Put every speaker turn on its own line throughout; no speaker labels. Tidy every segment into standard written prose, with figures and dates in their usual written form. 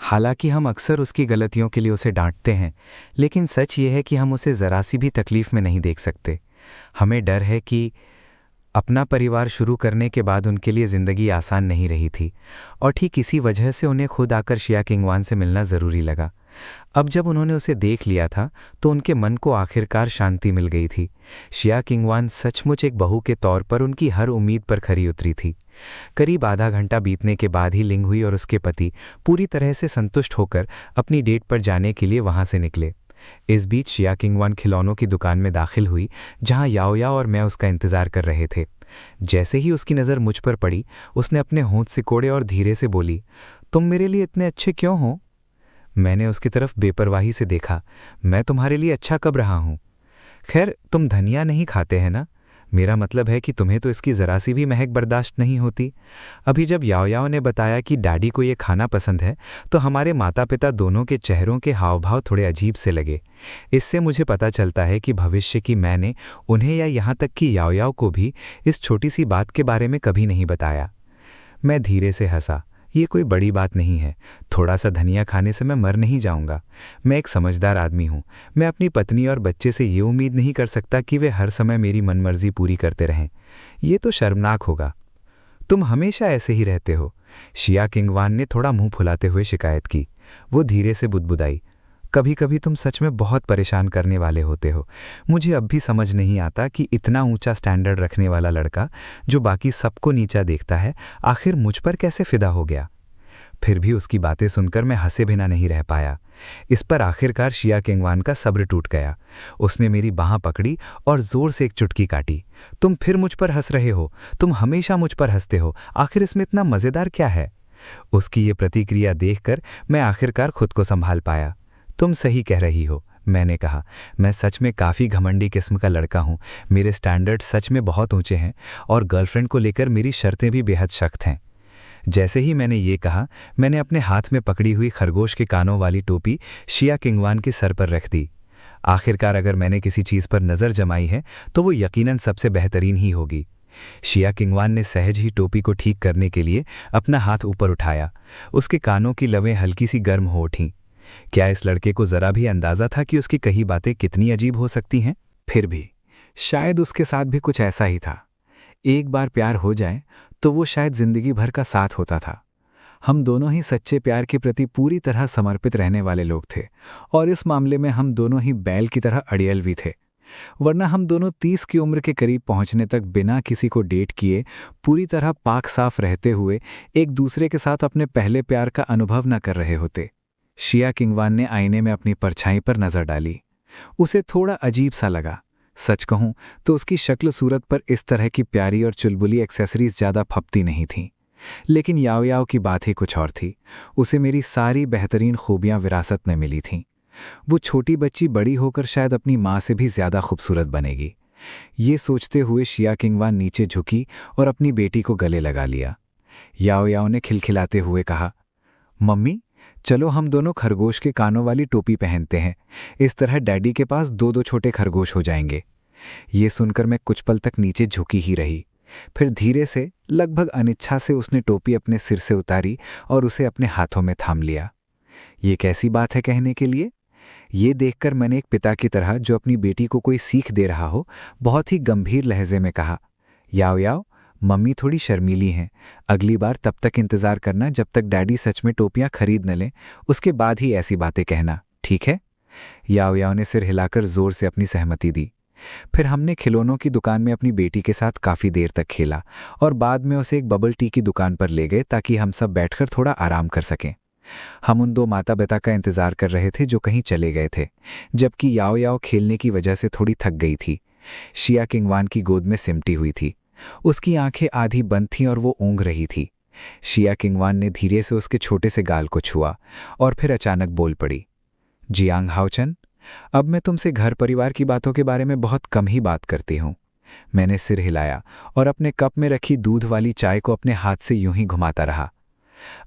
हालांकि हम अक्सर उसकी गलतियों के लिए उसे डांटते हैं, लेकिन सच ये है कि हम उसे ज़रा सी भी तकलीफ़ में नहीं देख सकते। हमें डर है कि अपना परिवार शुरू करने के बाद उनके लिए ज़िंदगी आसान नहीं रही थी, और ठीक इसी वजह से उन्हें खुद आकर शिया किंगवान से मिलना ज़रूरी लगा। अब जब उन्होंने उसे देख लिया था तो उनके मन को आखिरकार शांति मिल गई थी। शिया किंगवान सचमुच एक बहू के तौर पर उनकी हर उम्मीद पर खरी उतरी थी। करीब आधा घंटा बीतने के बाद ही लिंग हुई और उसके पति पूरी तरह से संतुष्ट होकर अपनी डेट पर जाने के लिए वहां से निकले। इस बीच शिया किंगवान खिलौनों की दुकान में दाखिल हुई, जहां याओया और मैं उसका इंतजार कर रहे थे। जैसे ही उसकी नज़र मुझ पर पड़ी, उसने अपने होंठ सिकोड़े और धीरे से बोली, तुम मेरे लिए इतने अच्छे क्यों हो? मैंने उसकी तरफ बेपरवाही से देखा। मैं तुम्हारे लिए अच्छा कब रहा हूं? खैर, तुम धनिया नहीं खाते हैं ना? मेरा मतलब है कि तुम्हें तो इसकी ज़रा सी भी महक बर्दाश्त नहीं होती। अभी जब याओयाओ ने बताया कि डैडी को ये खाना पसंद है, तो हमारे माता पिता दोनों के चेहरों के हाव भाव थोड़े अजीब से लगे। इससे मुझे पता चलता है कि भविष्य की मैंने उन्हें या यहाँ तक कि याओयाओ को भी इस छोटी सी बात के बारे में कभी नहीं बताया। मैं धीरे से हंसा। ये कोई बड़ी बात नहीं है, थोड़ा सा धनिया खाने से मैं मर नहीं जाऊंगा। मैं एक समझदार आदमी हूँ। मैं अपनी पत्नी और बच्चे से ये उम्मीद नहीं कर सकता कि वे हर समय मेरी मनमर्जी पूरी करते रहें। ये तो शर्मनाक होगा। तुम हमेशा ऐसे ही रहते हो, शिया किंगवान ने थोड़ा मुंह फुलाते हुए शिकायत की। वो धीरे से बुदबुदाई, कभी कभी तुम सच में बहुत परेशान करने वाले होते हो। मुझे अब भी समझ नहीं आता कि इतना ऊंचा स्टैंडर्ड रखने वाला लड़का, जो बाकी सबको नीचा देखता है, आखिर मुझ पर कैसे फिदा हो गया। फिर भी उसकी बातें सुनकर मैं हंसे बिना नहीं रह पाया। इस पर आखिरकार शिया किंगवान का सब्र टूट गया। उसने मेरी बांह पकड़ी और जोर से एक चुटकी काटी। तुम फिर मुझ पर हंस रहे हो, तुम हमेशा मुझ पर हंसते हो, आखिर इसमें इतना मज़ेदार क्या है? उसकी ये प्रतिक्रिया देखकर मैं आखिरकार खुद को संभाल पाया। तुम सही कह रही हो, मैंने कहा। मैं सच में काफ़ी घमंडी किस्म का लड़का हूँ। मेरे स्टैंडर्ड सच में बहुत ऊंचे हैं, और गर्लफ्रेंड को लेकर मेरी शर्तें भी बेहद सख्त हैं। जैसे ही मैंने ये कहा, मैंने अपने हाथ में पकड़ी हुई खरगोश के कानों वाली टोपी शिया किंगवान के सर पर रख दी। आखिरकार अगर मैंने किसी चीज़ पर नज़र जमाई है तो वो यकीनन सबसे बेहतरीन ही होगी। शिया किंगवान ने सहज ही टोपी को ठीक करने के लिए अपना हाथ ऊपर उठाया। उसके कानों की लवें हल्की सी गर्म हो उठीं। क्या इस लड़के को ज़रा भी अंदाज़ा था कि उसकी कही बातें कितनी अजीब हो सकती हैं? फिर भी शायद उसके साथ भी कुछ ऐसा ही था। एक बार प्यार हो जाए तो वो शायद जिंदगी भर का साथ होता था। हम दोनों ही सच्चे प्यार के प्रति पूरी तरह समर्पित रहने वाले लोग थे, और इस मामले में हम दोनों ही बैल की तरह अड़ियल भी थे। वरना हम दोनों 30 की उम्र के करीब पहुंचने तक बिना किसी को डेट किए, पूरी तरह पाक साफ रहते हुए एक दूसरे के साथ अपने पहले प्यार का अनुभव न कर रहे होते। शिया किंगवान ने आईने में अपनी परछाई पर नजर डाली। उसे थोड़ा अजीब सा लगा। सच कहूं तो उसकी शक्ल सूरत पर इस तरह की प्यारी और चुलबुली एक्सेसरीज ज़्यादा फपती नहीं थीं। लेकिन याओयाओ की बात ही कुछ और थी। उसे मेरी सारी बेहतरीन खूबियां विरासत में मिली थीं। वो छोटी बच्ची बड़ी होकर शायद अपनी माँ से भी ज़्यादा खूबसूरत बनेगी। ये सोचते हुए शिया किंगवान नीचे झुकी और अपनी बेटी को गले लगा लिया। याओयाओ ने खिलखिलाते हुए कहा, मम्मी, चलो हम दोनों खरगोश के कानों वाली टोपी पहनते हैं। इस तरह डैडी के पास दो दो छोटे खरगोश हो जाएंगे। ये सुनकर मैं कुछ पल तक नीचे झुकी ही रही। फिर धीरे से, लगभग अनिच्छा से, उसने टोपी अपने सिर से उतारी और उसे अपने हाथों में थाम लिया। ये कैसी बात है कहने के लिए? ये देखकर मैंने एक पिता की तरह, जो अपनी बेटी को कोई सीख दे रहा हो, बहुत ही गंभीर लहजे में कहा, याओयाओ, मम्मी थोड़ी शर्मीली हैं। अगली बार तब तक इंतज़ार करना जब तक डैडी सच में टोपियां खरीद न लें, उसके बाद ही ऐसी बातें कहना, ठीक है? याओयाओ ने सिर हिलाकर जोर से अपनी सहमति दी। फिर हमने खिलौनों की दुकान में अपनी बेटी के साथ काफ़ी देर तक खेला, और बाद में उसे एक बबल टी की दुकान पर ले गए ताकि हम सब बैठकर थोड़ा आराम कर सकें। हम उन दो माता पिता का इंतज़ार कर रहे थे जो कहीं चले गए थे, जबकि याओयाओ खेलने की वजह से थोड़ी थक गई थी। शिया किंगवान की गोद में सिमटी हुई थी। उसकी आंखें आधी बंद थीं और वो ऊँघ रही थी। शिया किंगवान ने धीरे से उसके छोटे से गाल को छुआ और फिर अचानक बोल पड़ी, जियांग हाओचन, अब मैं तुमसे घर परिवार की बातों के बारे में बहुत कम ही बात करती हूँ। मैंने सिर हिलाया और अपने कप में रखी दूध वाली चाय को अपने हाथ से यूं ही घुमाता रहा।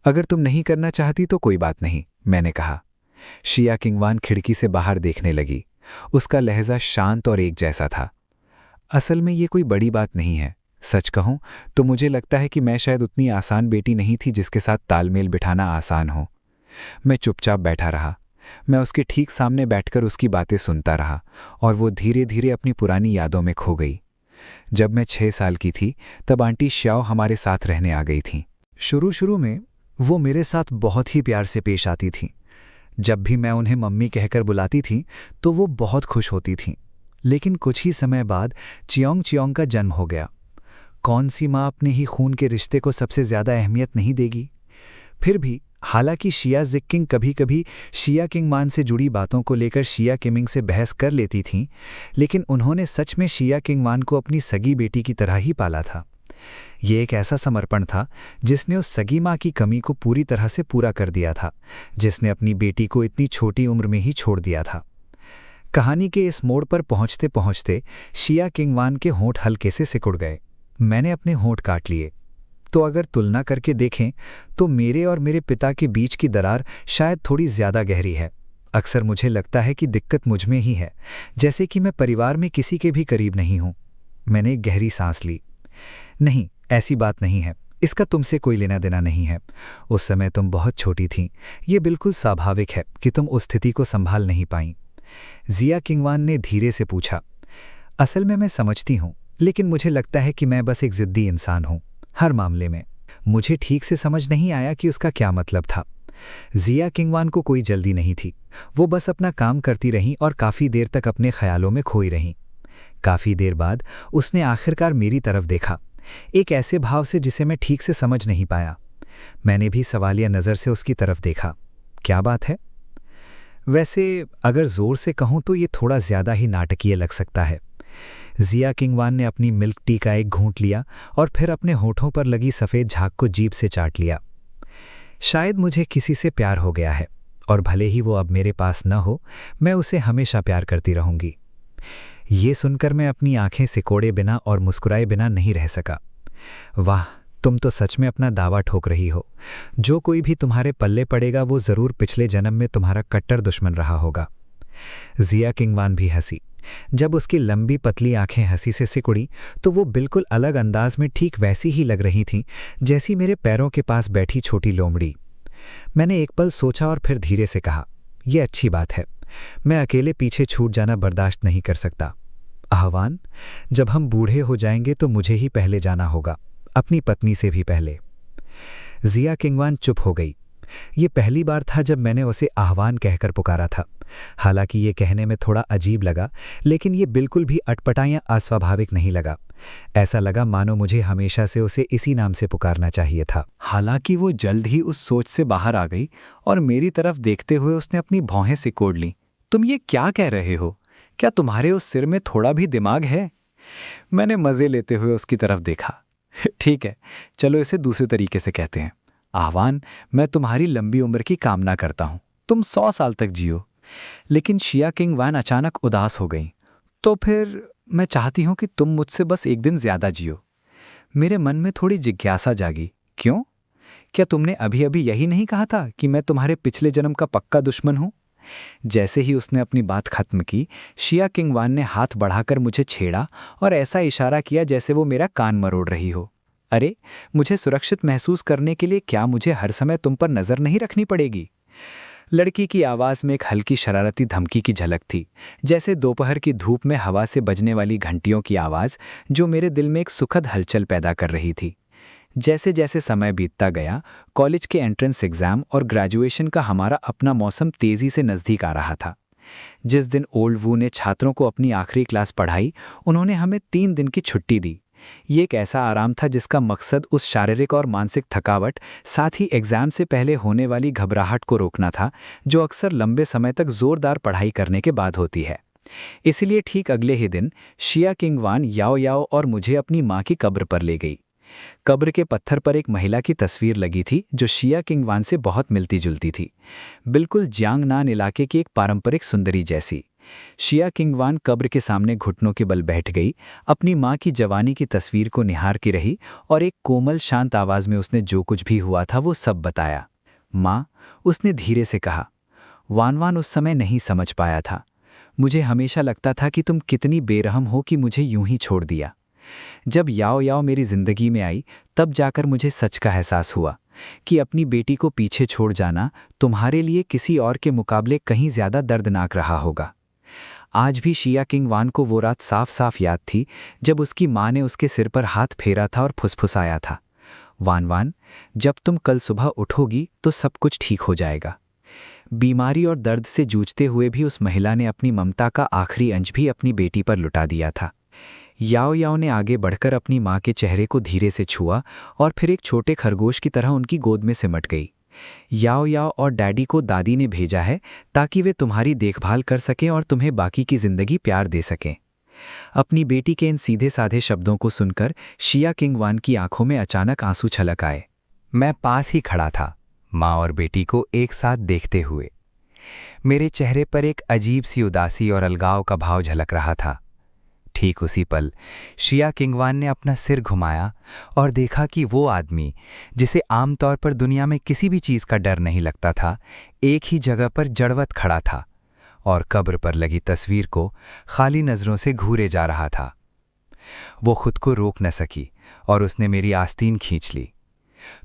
अगर तुम नहीं करना चाहती तो कोई बात नहीं, मैंने कहा। शिया किंगवान खिड़की से बाहर देखने लगी। उसका लहजा शांत और एक जैसा था। असल में ये कोई बड़ी बात नहीं है। सच कहूं तो मुझे लगता है कि मैं शायद उतनी आसान बेटी नहीं थी जिसके साथ तालमेल बिठाना आसान हो। मैं चुपचाप बैठा रहा। मैं उसके ठीक सामने बैठकर उसकी बातें सुनता रहा और वो धीरे धीरे अपनी पुरानी यादों में खो गई। जब मैं 6 साल की थी तब आंटी श्याओ हमारे साथ रहने आ गई थीं। शुरू शुरू में वो मेरे साथ बहुत ही प्यार से पेश आती थीं। जब भी मैं उन्हें मम्मी कहकर बुलाती थी तो वो बहुत खुश होती थीं। लेकिन कुछ ही समय बाद चियोंग चियोंग का जन्म हो गया। कौन सी माँ अपने ही खून के रिश्ते को सबसे ज़्यादा अहमियत नहीं देगी? फिर भी हालांकि शिया जिक्किंग कभी कभी शिया किंगमान से जुड़ी बातों को लेकर शिया किमिंग से बहस कर लेती थीं, लेकिन उन्होंने सच में शिया किंगमान को अपनी सगी बेटी की तरह ही पाला था। ये एक ऐसा समर्पण था जिसने उस सगी माँ की कमी को पूरी तरह से पूरा कर दिया था, जिसने अपनी बेटी को इतनी छोटी उम्र में ही छोड़ दिया था। कहानी के इस मोड़ पर पहुंचते पहुंचते शिया किंगमान के होंठ हल्के से सिकुड़ गए। मैंने अपने होंठ काट लिए। तो अगर तुलना करके देखें तो मेरे और मेरे पिता के बीच की दरार शायद थोड़ी ज़्यादा गहरी है। अक्सर मुझे लगता है कि दिक्कत मुझ में ही है, जैसे कि मैं परिवार में किसी के भी करीब नहीं हूँ। मैंने एक गहरी सांस ली। नहीं, ऐसी बात नहीं है। इसका तुमसे कोई लेना देना नहीं है। उस समय तुम बहुत छोटी थीं। ये बिल्कुल स्वाभाविक है कि तुम उस स्थिति को संभाल नहीं पाईं। जिया किंगवान ने धीरे से पूछा। असल में मैं समझती हूँ, लेकिन मुझे लगता है कि मैं बस एक ज़िद्दी इंसान हूँ हर मामले में। मुझे ठीक से समझ नहीं आया कि उसका क्या मतलब था। जिया किंगवान को कोई जल्दी नहीं थी। वो बस अपना काम करती रहीं और काफ़ी देर तक अपने ख्यालों में खोई रहीं। काफ़ी देर बाद उसने आखिरकार मेरी तरफ देखा, एक ऐसे भाव से जिसे मैं ठीक से समझ नहीं पाया। मैंने भी सवालिया नज़र से उसकी तरफ देखा। क्या बात है? वैसे अगर ज़ोर से कहूँ तो ये थोड़ा ज़्यादा ही नाटकीय लग सकता है। जिया किंगवान ने अपनी मिल्क टी का एक घूंट लिया और फिर अपने होठों पर लगी सफ़ेद झाग को जीभ से चाट लिया। शायद मुझे किसी से प्यार हो गया है, और भले ही वो अब मेरे पास न हो, मैं उसे हमेशा प्यार करती रहूंगी। ये सुनकर मैं अपनी आंखें सिकोड़े बिना और मुस्कुराए बिना नहीं रह सका। वाह, तुम तो सच में अपना दावा ठोक रही हो। जो कोई भी तुम्हारे पल्ले पड़ेगा वो ज़रूर पिछले जन्म में तुम्हारा कट्टर दुश्मन रहा होगा। जिया किंगवान भी हंसी। जब उसकी लंबी पतली आंखें हंसी से सिकुड़ी तो वो बिल्कुल अलग अंदाज में ठीक वैसी ही लग रही थीं जैसी मेरे पैरों के पास बैठी छोटी लोमड़ी। मैंने एक पल सोचा और फिर धीरे से कहा, यह अच्छी बात है। मैं अकेले पीछे छूट जाना बर्दाश्त नहीं कर सकता। आह्वान, जब हम बूढ़े हो जाएंगे तो मुझे ही पहले जाना होगा, अपनी पत्नी से भी पहले। जिया किंगवान चुप हो गई। ये पहली बार था जब मैंने उसे आह्वान कहकर पुकारा था। हालांकि ये कहने में थोड़ा अजीब लगा, लेकिन ये बिल्कुल भी अटपटा या अस्वाभाविक नहीं लगा। ऐसा लगा मानो मुझे हमेशा से उसे इसी नाम से पुकारना चाहिए था। हालांकि वो जल्द ही उस सोच से बाहर आ गई और मेरी तरफ देखते हुए उसने अपनी भौहें सिकोड़ लीं। तुम ये क्या कह रहे हो? क्या तुम्हारे उस सिर में थोड़ा भी दिमाग है? मैंने मज़े लेते हुए उसकी तरफ देखा। ठीक है, चलो इसे दूसरे तरीके से कहते हैं। आह्वान, मैं तुम्हारी लंबी उम्र की कामना करता हूँ। तुम 100 साल तक जियो। लेकिन शिया किंगवान अचानक उदास हो गई। तो फिर मैं चाहती हूँ कि तुम मुझसे बस एक दिन ज़्यादा जियो। मेरे मन में थोड़ी जिज्ञासा जागी। क्यों? क्या तुमने अभी अभी यही नहीं कहा था कि मैं तुम्हारे पिछले जन्म का पक्का दुश्मन हूँ? जैसे ही उसने अपनी बात खत्म की, शिया किंगवान ने हाथ बढ़ाकर मुझे छेड़ा और ऐसा इशारा किया जैसे वो मेरा कान मरोड़ रही हो। अरे, मुझे सुरक्षित महसूस करने के लिए क्या मुझे हर समय तुम पर नज़र नहीं रखनी पड़ेगी? लड़की की आवाज़ में एक हल्की शरारती धमकी की झलक थी, जैसे दोपहर की धूप में हवा से बजने वाली घंटियों की आवाज़, जो मेरे दिल में एक सुखद हलचल पैदा कर रही थी। जैसे जैसे समय बीतता गया, कॉलेज के एंट्रेंस एग्ज़ाम और ग्रेजुएशन का हमारा अपना मौसम तेज़ी से नज़दीक आ रहा था। जिस दिन ओल्ड वू ने छात्रों को अपनी आखिरी क्लास पढ़ाई, उन्होंने हमें 3 दिन की छुट्टी दी। ये एक ऐसा आराम था जिसका मकसद उस शारीरिक और मानसिक थकावट, साथ ही एग्ज़ाम से पहले होने वाली घबराहट को रोकना था, जो अक्सर लंबे समय तक ज़ोरदार पढ़ाई करने के बाद होती है। इसलिए ठीक अगले ही दिन शिया किंगवान याओ याओ और मुझे अपनी माँ की कब्र पर ले गई। कब्र के पत्थर पर एक महिला की तस्वीर लगी थी जो शिया किंगवान से बहुत मिलती जुलती थी, बिल्कुल जियांगनान इलाके की एक पारंपरिक सुंदरी जैसी। शिया किंगवान कब्र के सामने घुटनों के बल बैठ गई, अपनी माँ की जवानी की तस्वीर को निहारती रही और एक कोमल शांत आवाज़ में उसने जो कुछ भी हुआ था वो सब बताया। माँ, उसने धीरे से कहा, वानवान उस समय नहीं समझ पाया था। मुझे हमेशा लगता था कि तुम कितनी बेरहम हो कि मुझे यूं ही छोड़ दिया। जब याओ याओ मेरी जिंदगी में आई, तब जाकर मुझे सच का एहसास हुआ।
कि अपनी बेटी को पीछे छोड़ जाना तुम्हारे लिए किसी और के मुकाबले कहीं ज़्यादा दर्दनाक रहा होगा। आज भी शिया किंग वान को वो रात साफ साफ याद थी जब उसकी माँ ने उसके सिर पर हाथ फेरा था और फुसफुसाया था, वान वान, जब तुम कल सुबह उठोगी तो सब कुछ ठीक हो जाएगा। बीमारी और दर्द से जूझते हुए भी उस महिला ने अपनी ममता का आखिरी अंश भी अपनी बेटी पर लुटा दिया था। याओ याओ ने आगे बढ़कर अपनी माँ के चेहरे को धीरे से छुआ और फिर एक छोटे खरगोश की तरह उनकी गोद में सिमट गई। याओ याओ और डैडी को दादी ने भेजा है ताकि वे तुम्हारी देखभाल कर सकें और तुम्हें बाकी की जिंदगी प्यार दे सकें। अपनी बेटी के इन सीधे साधे शब्दों को सुनकर शिया किंग वान की आंखों में अचानक आंसू छलक आए।
मैं पास ही खड़ा था, माँ और बेटी को एक साथ देखते हुए। मेरे चेहरे पर एक अजीब सी उदासी और अलगाव का भाव झलक रहा था। ठीक उसी पल शिया किंगवान ने अपना सिर घुमाया और देखा कि वो आदमी जिसे आमतौर पर दुनिया में किसी भी चीज़ का डर नहीं लगता था, एक ही जगह पर जड़वत खड़ा था और कब्र पर लगी तस्वीर को खाली नज़रों से घूरे जा रहा था। वो खुद को रोक न सकी और उसने मेरी आस्तीन खींच ली।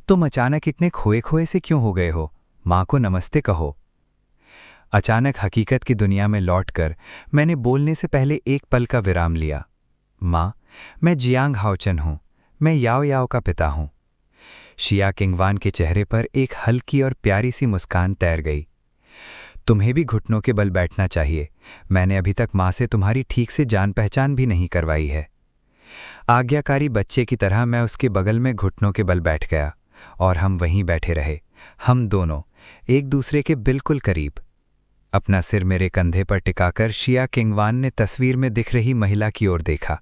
तुम अचानक इतने खोए खोए से क्यों हो गए हो? माँ को नमस्ते कहो। अचानक हकीकत की दुनिया में लौटकर मैंने बोलने से पहले एक पल का विराम लिया। माँ, मैं जियांग हाओचन हूँ, मैं याओ याओ का पिता हूँ। शिया किंगवान के चेहरे पर एक हल्की और प्यारी सी मुस्कान तैर गई। तुम्हें भी घुटनों के बल बैठना चाहिए, मैंने अभी तक माँ से तुम्हारी ठीक से जान पहचान भी नहीं करवाई है। आज्ञाकारी बच्चे की तरह मैं उसके बगल में घुटनों के बल बैठ गया और हम वहीं बैठे रहे, हम दोनों एक दूसरे के बिल्कुल करीब। अपना सिर मेरे कंधे पर टिकाकर शिया किंगवान ने तस्वीर में दिख रही महिला की ओर देखा।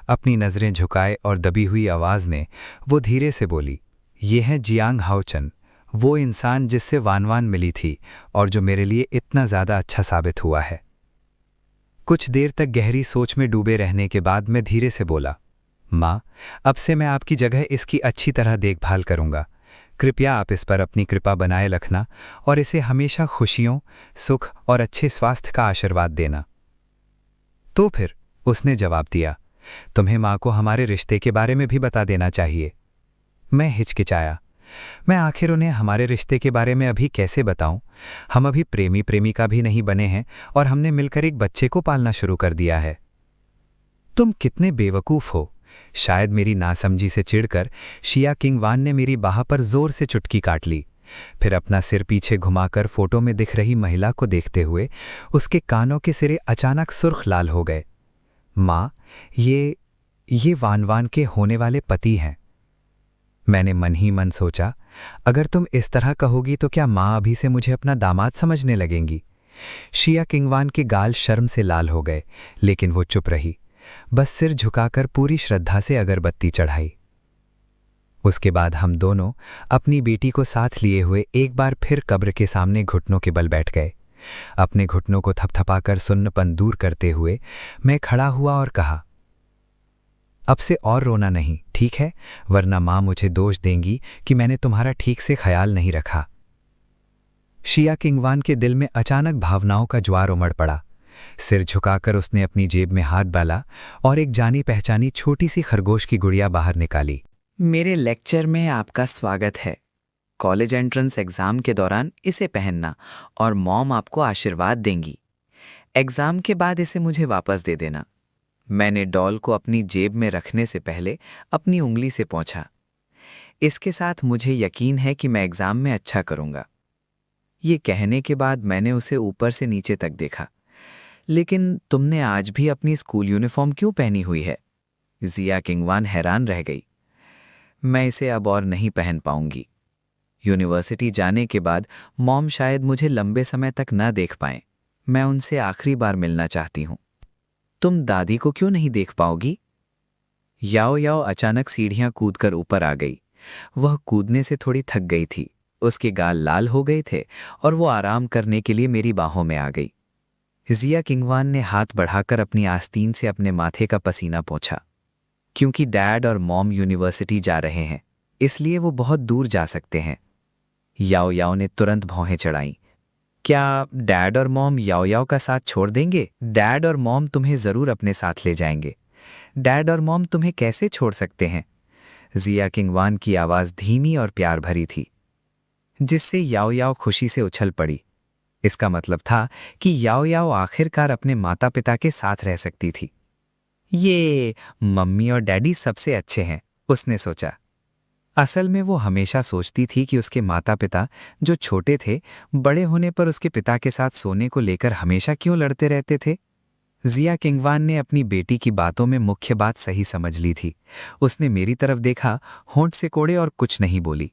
अपनी नज़रें झुकाए और दबी हुई आवाज़ में वो धीरे से बोली, ये हैं जियांग हाओचन, वो इंसान जिससे वान वान मिली थी और जो मेरे लिए इतना ज़्यादा अच्छा साबित हुआ है। कुछ देर तक गहरी सोच में डूबे रहने के बाद मैं धीरे से बोला, माँ, अब से मैं आपकी जगह इसकी अच्छी तरह देखभाल करूँगा। कृपया आप इस पर अपनी कृपा बनाए रखना और इसे हमेशा खुशियों, सुख और अच्छे स्वास्थ्य का आशीर्वाद देना। तो फिर उसने जवाब दिया, तुम्हें माँ को हमारे रिश्ते के बारे में भी बता देना चाहिए। मैं हिचकिचाया। मैं आखिर उन्हें हमारे रिश्ते के बारे में अभी कैसे बताऊं? हम अभी प्रेमी प्रेमिका भी नहीं बने हैं और हमने मिलकर एक बच्चे को पालना शुरू कर दिया है। तुम कितने बेवकूफ़ हो। शायद मेरी नासमझी से चिढ़कर शिया किंगवान ने मेरी बाह पर जोर से चुटकी काट ली। फिर अपना सिर पीछे घुमाकर फोटो में दिख रही महिला को देखते हुए उसके कानों के सिरे अचानक सुर्ख लाल हो गए। माँ, ये वान वान के होने वाले पति हैं। मैंने मन ही मन सोचा, अगर तुम इस तरह कहोगी तो क्या माँ अभी से मुझे अपना दामाद समझने लगेंगी? शिया किंगवान के गाल शर्म से लाल हो गए, लेकिन वो चुप रही, बस सिर झुकाकर पूरी श्रद्धा से अगरबत्ती चढ़ाई। उसके बाद हम दोनों अपनी बेटी को साथ लिए हुए एक बार फिर कब्र के सामने घुटनों के बल बैठ गए। अपने घुटनों को थपथपाकर सुन्नपन दूर करते हुए मैं खड़ा हुआ और कहा, अब से और रोना नहीं, ठीक है? वरना माँ मुझे दोष देंगी कि मैंने तुम्हारा ठीक से ख्याल नहीं रखा। शिया किंगवान के दिल में अचानक भावनाओं का ज्वार उमड़ पड़ा। सिर झुकाकर उसने अपनी जेब में हाथ डाला और एक जानी पहचानी छोटी सी खरगोश की गुड़िया बाहर निकाली।
मेरे लेक्चर में आपका स्वागत है। कॉलेज एंट्रेंस एग्ज़ाम के दौरान इसे पहनना और मॉम आपको आशीर्वाद देंगी। एग्ज़ाम के बाद इसे मुझे वापस दे देना। मैंने डॉल को अपनी जेब में रखने से पहले अपनी उंगली से पोंछा। इसके साथ मुझे यकीन है कि मैं एग्ज़ाम में अच्छा करूँगा। ये कहने के बाद मैंने उसे ऊपर से नीचे तक देखा। लेकिन तुमने आज भी अपनी स्कूल यूनिफॉर्म क्यों पहनी हुई है? जिया किंगवान हैरान रह गई। मैं इसे अब और नहीं पहन पाऊंगी। यूनिवर्सिटी जाने के बाद मॉम शायद मुझे लंबे समय तक न देख पाएं। मैं उनसे आखिरी बार मिलना चाहती हूँ। तुम दादी को क्यों नहीं देख पाओगी? याओ याओ अचानक सीढ़ियां कूदकर ऊपर आ गई। वह कूदने से थोड़ी थक गई थी, उसके गाल लाल हो गए थे और वो आराम करने के लिए मेरी बाहों में आ गई। जिया किंगवान ने हाथ बढ़ाकर अपनी आस्तीन से अपने माथे का पसीना पोंछा। क्योंकि डैड और मॉम यूनिवर्सिटी जा रहे हैं, इसलिए वो बहुत दूर जा सकते हैं। याओ याओ ने तुरंत भौहें चढ़ाईं। क्या डैड और मॉम याओ याओ का साथ छोड़ देंगे? डैड और मॉम तुम्हें ज़रूर अपने साथ ले जाएंगे। डैड और मॉम तुम्हें कैसे छोड़ सकते हैं? जिया किंगवान की आवाज़ धीमी और प्यार भरी थी, जिससे याओ याओ खुशी से उछल पड़ी। इसका मतलब था कि याओ याओ आखिरकार अपने माता पिता के साथ रह सकती थी। ये मम्मी और डैडी सबसे अच्छे हैं, उसने सोचा। असल में वो हमेशा सोचती थी कि उसके माता पिता जो छोटे थे, बड़े होने पर उसके पिता के साथ सोने को लेकर हमेशा क्यों लड़ते रहते थे। जिया किंगवान ने अपनी बेटी की बातों में मुख्य बात सही समझ ली थी। उसने मेरी तरफ देखा, होंठ से कोड़े और कुछ नहीं बोली।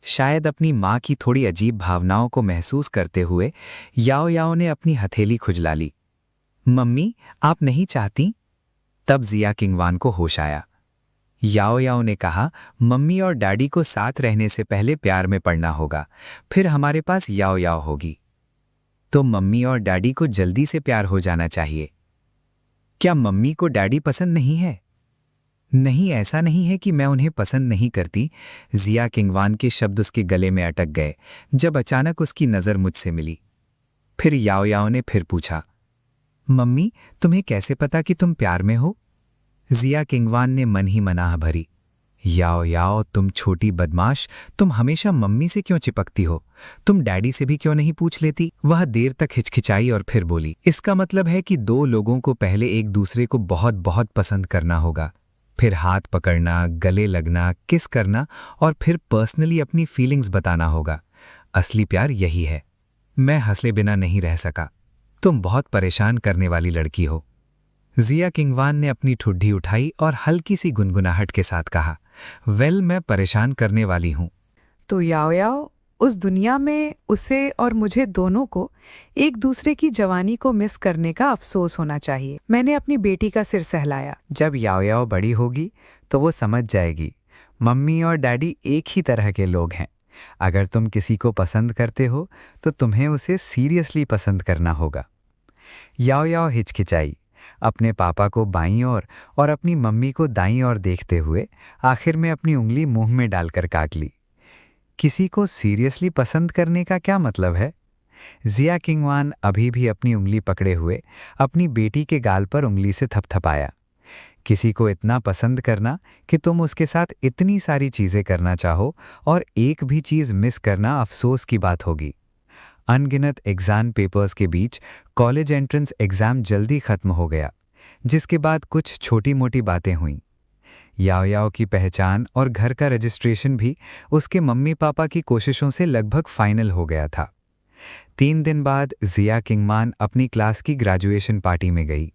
शायद अपनी माँ की थोड़ी अजीब भावनाओं को महसूस करते हुए याओ याओ ने अपनी हथेली खुजला ली। मम्मी, आप नहीं चाहती? तब जिया किंगवान को होश आया। याओ याओ ने कहा, मम्मी और डैडी को साथ रहने से पहले प्यार में पड़ना होगा, फिर हमारे पास याओ याओ होगी। तो मम्मी और डैडी को जल्दी से प्यार हो जाना चाहिए। क्या मम्मी को डैडी पसंद नहीं है? नहीं, ऐसा नहीं है कि मैं उन्हें पसंद नहीं करती। जिया किंगवान के शब्द उसके गले में अटक गए जब अचानक उसकी नज़र मुझसे मिली। फिर याओ याओ ने फिर पूछा, मम्मी, तुम्हें कैसे पता कि तुम प्यार में हो? जिया किंगवान ने मन ही मनाह भरी। याओ याओ, तुम छोटी बदमाश, तुम हमेशा मम्मी से क्यों चिपकती हो? तुम डैडी से भी क्यों नहीं पूछ लेती? वह देर तक हिचकिचाई और फिर बोली, इसका मतलब है कि दो लोगों को पहले एक दूसरे को बहुत बहुत पसंद करना होगा, फिर हाथ पकड़ना, गले लगना, किस करना और फिर पर्सनली अपनी फीलिंग्स बताना होगा। असली प्यार यही है। मैं हंसले बिना नहीं रह सका। तुम बहुत परेशान करने वाली लड़की हो। जिया किंगवान ने अपनी ठुड्डी उठाई और हल्की सी गुनगुनाहट के साथ कहा, वेल, मैं परेशान करने वाली हूँ।
तो याओ याओ, उस दुनिया में उसे और मुझे दोनों को एक दूसरे की जवानी को मिस करने का अफसोस होना चाहिए। मैंने अपनी बेटी का सिर सहलाया।
जब याओ याओ बड़ी होगी तो वो समझ जाएगी, मम्मी और डैडी एक ही तरह के लोग हैं। अगर तुम किसी को पसंद करते हो तो तुम्हें उसे सीरियसली पसंद करना होगा। याओ याओ हिचकिचाई, अपने पापा को बाईं ओर और अपनी मम्मी को दाईं ओर देखते हुए आखिर में अपनी उंगली मुंह में डालकर काट ली। किसी को सीरियसली पसंद करने का क्या मतलब है? जिया किंगवान अभी भी अपनी उंगली पकड़े हुए अपनी बेटी के गाल पर उंगली से थपथपाया। किसी को इतना पसंद करना कि तुम उसके साथ इतनी सारी चीजें करना चाहो और एक भी चीज मिस करना अफसोस की बात होगी। अनगिनत एग्जाम पेपर्स के बीच कॉलेज एंट्रेंस एग्जाम जल्दी खत्म हो गया, जिसके बाद कुछ छोटी मोटी बातें हुईं। याओ याओ की पहचान और घर का रजिस्ट्रेशन भी उसके मम्मी पापा की कोशिशों से लगभग फाइनल हो गया था। 3 दिन बाद जिया किंगवान अपनी क्लास की ग्रेजुएशन पार्टी में गई।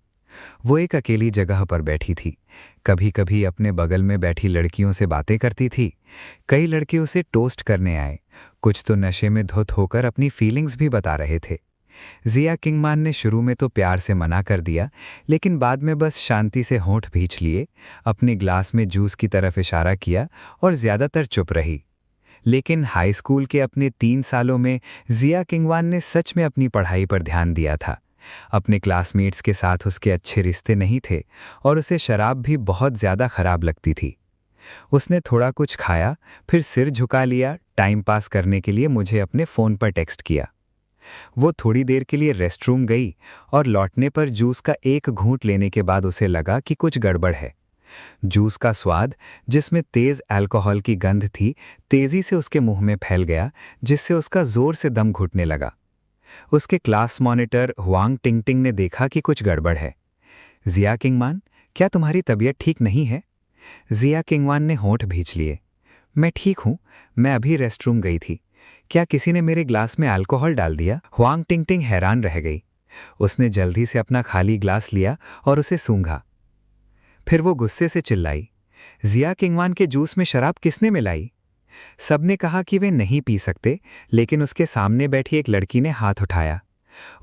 वो एक अकेली जगह पर बैठी थी। कभी कभी अपने बगल में बैठी लड़कियों से बातें करती थी। कई लड़के उसे टोस्ट करने आए, कुछ तो नशे में धुत होकर अपनी फीलिंग्स भी बता रहे थे। जिया किंगवान ने शुरू में तो प्यार से मना कर दिया, लेकिन बाद में बस शांति से होंठ भींच लिए, अपने ग्लास में जूस की तरफ इशारा किया और ज्यादातर चुप रही। लेकिन हाई स्कूल के अपने 3 सालों में जिया किंगवान ने सच में अपनी पढ़ाई पर ध्यान दिया था। अपने क्लासमेट्स के साथ उसके अच्छे रिश्ते नहीं थे और उसे शराब भी बहुत ज़्यादा खराब लगती थी। उसने थोड़ा कुछ खाया, फिर सिर झुका लिया, टाइम पास करने के लिए मुझे अपने फ़ोन पर टेक्स्ट किया। वो थोड़ी देर के लिए रेस्टरूम गई और लौटने पर जूस का एक घूंट लेने के बाद उसे लगा कि कुछ गड़बड़ है। जूस का स्वाद, जिसमें तेज अल्कोहल की गंध थी, तेजी से उसके मुंह में फैल गया, जिससे उसका जोर से दम घुटने लगा। उसके क्लास मॉनिटर हुआंग टिंगटिंग ने देखा कि कुछ गड़बड़ है। जिया किंगवान, क्या तुम्हारी तबीयत ठीक नहीं है? जिया किंगवान ने होंठ भींच लिए। मैं ठीक हूं, मैं अभी रेस्टरूम गई थी। क्या किसी ने मेरे ग्लास में अल्कोहल डाल दिया? हुआंग टिंगटिंग हैरान रह गई। उसने जल्दी से अपना खाली ग्लास लिया और उसे सूंघा। फिर वो गुस्से से चिल्लाई, जिया किंगवान के जूस में शराब किसने मिलाई? सबने कहा कि वे नहीं पी सकते, लेकिन उसके सामने बैठी एक लड़की ने हाथ उठाया।